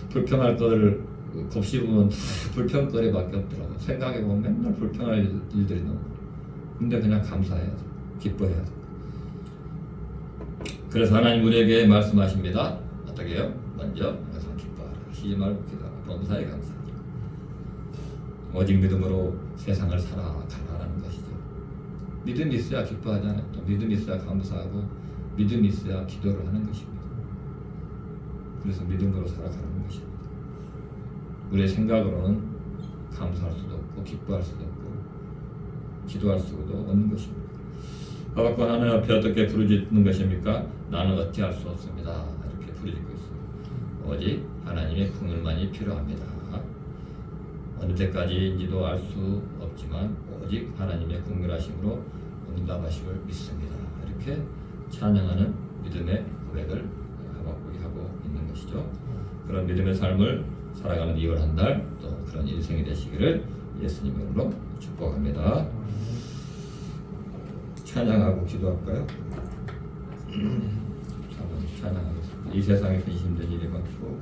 불평할 거를 곱씹으면 다 불평거리밖에 없더라고. 생각해보면 맨날 불평할 일들이 너무. 근데 그냥 감사해야 돼. 기뻐해야 돼. 그래서 하나님 우리에게 말씀하십니다. 어떻게 해요? 먼저 항상 기뻐하라. 쉬지 말고 기도하라. 범사에 감사하라. 오직 믿음으로 세상을 살아가라는 것이죠. 믿음이 있어야 기뻐하잖아요. 또 믿음이 있어야 감사하고 믿음이 있어야 기도를 하는 것입니다. 그래서 믿음으로 살아가는 것입니다. 우리의 생각으로는 감사할 수도 없고 기뻐할 수도 없고 기도할 수도 없는 것입니다. 하박국 하나님 앞에 어떻게 부르짖는 것입니까? 나는 어찌할 수 없습니다. 이렇게 부르짖고 있습니다. 오직 하나님의 긍휼만이 필요합니다. 어느 때까지인지도 알 수 없지만 오직 하나님의 긍휼하심으로 응답하심을 믿습니다. 이렇게 찬양하는 믿음의 고백을 하박국이 하고 있는 것이죠. 그런 믿음의 삶을 살아가는 2월 한 달 또 그런 인생이 되시기를 예수님의 이름으로 축복합니다. 찬양하고 기도할까요? 찬양하겠습니다. 이 세상에 근심된 일이 많고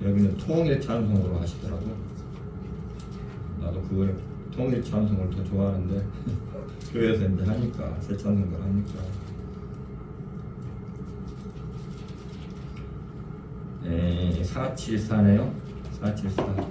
여기는 통일 찬송으로 하시더라고. 나도 그걸 통일 찬송을 더 좋아하는데 교회에서 이제 하니까 새 찬송을 하니까 474네요. 474.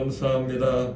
감사합니다.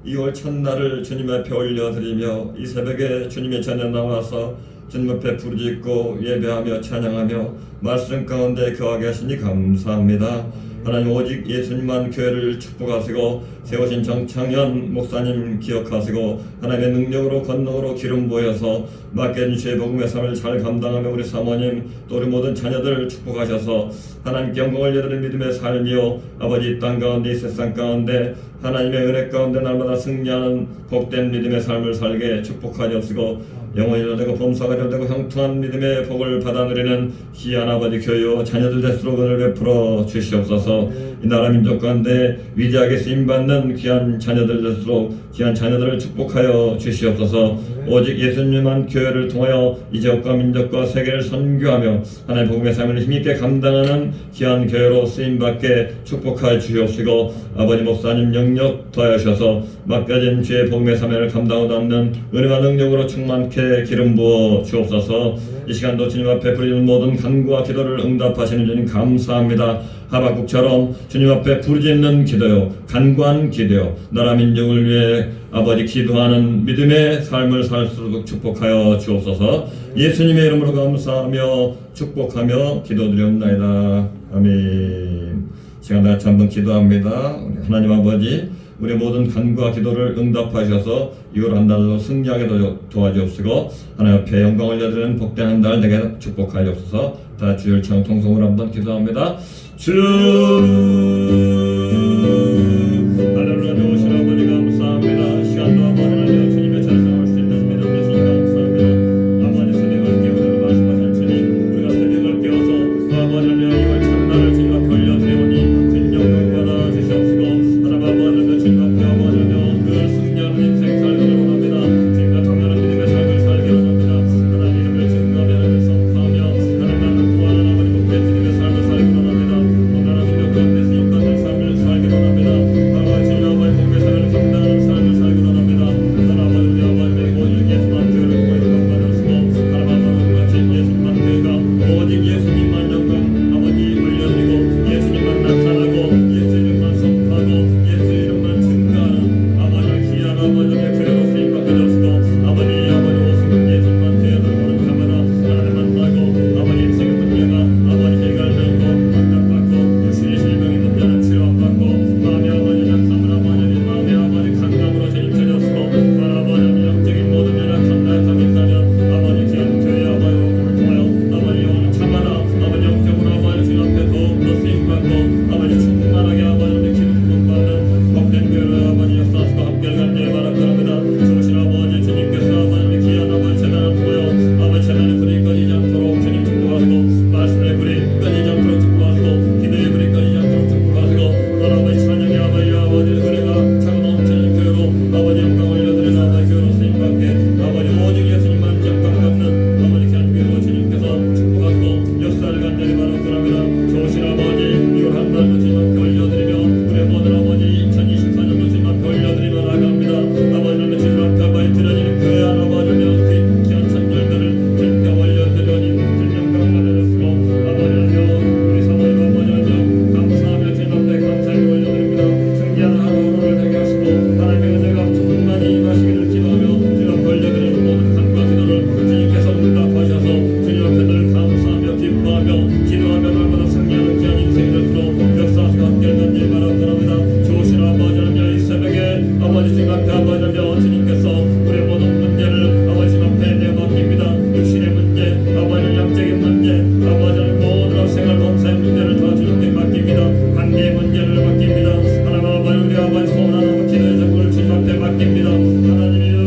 2월 첫날을 주님 앞에 올려드리며 이 새벽에 주님의 전에 나와서 주님 앞에 부르짖고 예배하며 찬양하며 말씀 가운데 거하게 하시니 감사합니다. 하나님 오직 예수님만 교회를 축복하시고 세우신 정창현 목사님 기억하시고 하나님의 능력으로 권능으로 기름 부어서 맡겨진 주의 복음의 삶을 잘 감당하며 우리 사모님 또 우리 모든 자녀들 축복하셔서 하나님께 영광을 여드리는 믿음의 삶이요 아버지 이 땅 가운데 이 세상 가운데 하나님의 은혜 가운데 날마다 승리하는 복된 믿음의 삶을 살게 축복하옵시고 영원히 되고 범사가 되고 형통한 믿음의 복을 받아 누리는 귀한 아버지 교회요 자녀들 되수록 은혜를 베풀어 주시옵소서. 이 나라 민족 가운데 위대하게 쓰임받는 귀한 자녀들 되수록 귀한 자녀들을 축복하여 주시옵소서. 오직 예수님만 교회를 통하여 이 지역과 민족과 세계를 선교하며 하나님의 복음의 삶을 힘있게 감당하는 귀한 교회로 쓰임받게 축복하여 주시옵시고 아버지 목사님 영역 더하셔서 맡겨진 주의 복음의 사명을 감당하고 남는 은혜와 능력으로 충만케 기름 부어 주옵소서. 이 시간도 주님 앞에 부르짖는 모든 간구와 기도를 응답하시는 주님 감사합니다. 하박국처럼 주님 앞에 부르짖는 기도요 간구한 기도요 나라 민족을 위해 아버지 기도하는 믿음의 삶을 살 수 있도록 축복하여 주옵소서. 예수님의 이름으로 감사하며 축복하며 기도드리옵나이다. 아멘. 시간 다 같이 한번 기도합니다. 우리 하나님 아버지 우리 모든 간구와 기도를 응답하셔서 이걸 한 달도 승리하게 도와주옵시고 하나님 앞에 영광 올려드리는 복된 한 달 되게 축복하옵소서. 다 주일 청 통성으로 한번 기도합니다. 주 할렐루야. 좋으신 아버지 감사합니다. 시간도 아버지 주님의 찬양할 수 있는 믿음 주시니 감사합니다. 아버지 스님을 깨우는 말씀하신 주님, 우리가 스님을 깨워서 아버지여 이월 찬날을 주님 앞에 올려드리오니 주님 영광 받아 주시옵시고 하나님 아버지여 주님 앞에 아버지여 늘 승리하는 인생 살기를 원합니다. 주님과 통하는 믿음의 삶을 살기를 원합니다. 하나님 이름을 증거하며 하나님을 선포하며 하나님 나를 구하는 아버지 복된 믿음의 삶을 살기를 원합니다. 오늘 하나님 가운데 쓰임 받는 삶을 살기를 원합니다. 아버지 주님 아버지 복의 삶을 감당하는 삶을 살기를 원합니다. 하나님 아버지 우리 아버지의 오직 예수만 교회를 통해 영광받으시고 하나님 아버지 같이 예수님만 교회가 오직 예수님만 영광 아버지 올려드리고 예수님만 나타나고 예수 이름만 선포하고 예수 이름만 증거하는 아버지 귀한 아버지의 교회로 쓰임받게 되었고 아버지 오시는 예수님만 교회를 오는 가마나 하나님 만나고 아버지 인생의 문제가 아버지 해결되고 응답받고 육신의 질병 있는 자는 치료받고 마음의 아버지 약함을 아버지 마음의 아버지 강함으로 주님 되었고 아버지 영적인 모든 연약함 나약함이 있다면 아버지 귀한 교회 아버지 오늘 통하여 아버지 오늘 참아라 아버지 영적으로 아버지 주님 앞에 더욱더 쓰임받고 아버지 충만하게 아버지 기름 부음받는 복된 교회로 아버지 역사하시고 함께 간절히 바랍니다. 좋으신 아버지 주님께서 아버지 귀한 아버지 재단을 통하여 아버지 재단의 불이 꺼지지 않도록 주님 축복하시고 말씀의 불이 꺼지지 않도록 축복하시고 기도의 불이 꺼지지 않도록 축복하시고 또 아버지 찬양의 아버지 은혜가 차고 넘치는 교회로 아버지 영광 올려드리는 아버지 교회로 쓰임받게 아버지 오직 예수님만 영광 받는 아버지 귀한 교회로 주님께서 축복하시고 역사를 간절히 바랍니다. 좋으신 아버지 이월 한 달도 주님 앞에 올려드리며 우리 모든 아버지 2024년도 주님 앞에 올려드리며 나아갑니다. 아버지는 주님 앞에 아버지 드려지는 교회 한 아버지며 귀한 찬양들을 주님께 올려드리오니 주님 영광 받으셨고 아버지는요 우리 사모님 아버지는요 감사하며 주님 앞에 감사히 올려드립니다. 승리하는 하루를 되게 하시고 하나님의 은혜가 충만히 임하시기를 기도하며 주님 앞에 올려드리는 모든 간과 기도를 주님께서 응답하셔서 주님 앞에 늘 감사하며 기뻐하며 기도하며 날마다 승리하는 귀한 인생이 될수록 역사하시고 함께 간절히 바랍니다. 좋으신 아버지는요 이 새벽에 아버지 주님 앞에 아버지는요 주님께서 우리 모든 문제를 아버지 주님 앞에 내맡깁니다. 육신의 문제 아버지는 영적인 문제 아버지는 모든 생활 범사의 문제를 다 주님께 맡깁니다. 관계의 문제를 맡깁니다. 하나님 아버지 우리 아버지 소원하는 기도의 전부를 주님 앞에 맡깁니다. 하나님이여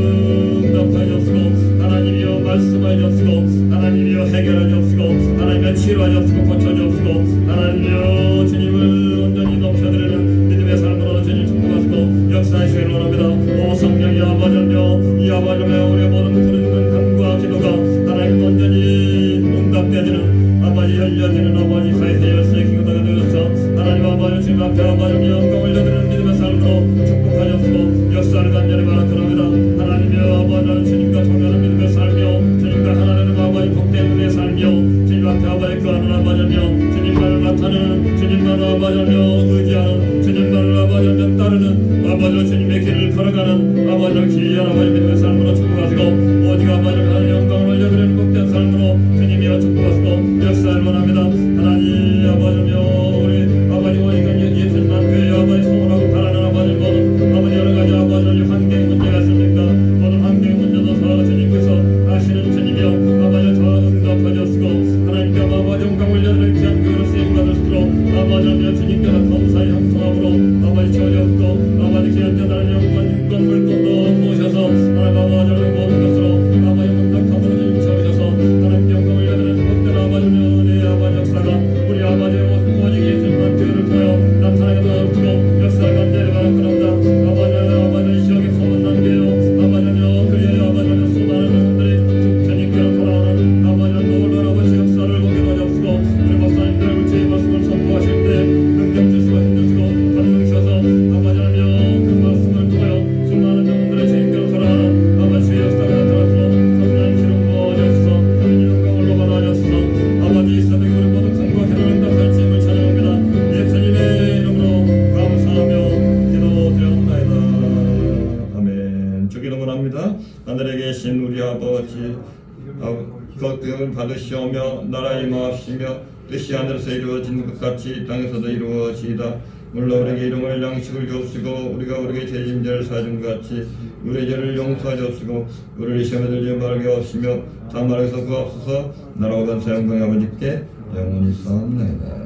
응답하셨고 하나님이여 말씀하셨고 하나님이여 해결하셨고 하나님이여 치료하셨고 고쳐주셨고 하나님이여 주님을 온전히 넘쳐드리는 믿음의 삶으로 주님 축복하시고 역사하시기를 원합니다. 오 성령이 아버지여 이 아버지여 우리의 모든 부르짖는 간구와 기도가 하나님 온전히 응답되어지는 아버지 열려지는 아버지 사이의 열쇠의 기도가 되어서 하나님 아버지 주님 앞에 아버지 영광 올려드리는 믿음의 삶으로 축복하셨고 역사를 간절히 바랍니다. 하나님이여 아버지 주님과 통하는 믿음의 삶이요 주님과 하나님 아버지 복된 은혜의 삶이요 주님 앞에 아버지 그하는 아버지며 주님만을 나타내는 주님만을 아버지며 의지하는 주님만을 아버지며 따르는 아버지 주님의 길을 걸어가는 아버지 귀한 아버지 믿음의 삶으로 축복하시고 오직 아버지 하나님 영광을 올려드리는 복된 삶으로 주님이여 축복하시고 역사를 원합니다. 하나님 아버지며 우리 아버지 오직 예수님만 교회 아버지 소원하고 바라는 아버지 모든 아버지 여러가지 아버지 환경 문제가 있습니까? 모든 환경 문제도 다 주님께서 아시는 주님이여 아버지 다 응답하셨고 하나님께 아버지 영광 올려드리는 귀한 교회로 쓰임받으시도록 아버지며 주님께서 검사의 형통함으로 아버지 채워주셨고 아버지 귀한 자들은 영권 물건도 모셔서 하나님 아버지를 모든 것으로 아버지 응답함으로 주님 채워주셔서 하나님께 영광 올려드리는 복된 아버지며 은혜 아버지 역사가 우리 아버지 오직 예수님만 교회를 통하여 나타나게 도와주시고 역사를 간절히 바랍니다. 아버지 지역에 소문난 교회요 아버지며 그의 아버지며 수많은 영혼들이 주님께로 돌아오는 아버지는 놀라운 아버지 역사를 보게 도와주시고 우리 목사님들 주의 말씀을 선포하실 때 능력 주시고 힘 주시고 권능 주셔서 아버지며 그 말씀을 통하여 수많은 영혼들의 주님께로 돌아오는 아버지 주의 역사가 나타나서 선한 기름 부어주셔서 주님 영광을 받아주셔서 아버지 이 새벽에 우리 모든 간과 기도를 응답할 주님을 찬양합니다. 예수님의 이름으로 감사하며 기도드렸나이다. 아멘. 주기도 원합니다. 하늘에 계신 우리 아버지 그 받으시오며 나라 임하옵시며 뜻이 하늘에서 이루어지는 것 같이 땅에서도 이루어지이다. 물러 우리에게 일용할 양식을 주옵시고 우리가 우리에게 죄진 자를 사준 것 같이 우리의 죄를 용서하여 주옵시고 우리를 시험에 들지 말게 하시며 다만 에서 구하소서 나라와 권세 영광의 아버지께 영원히 사옵나이다.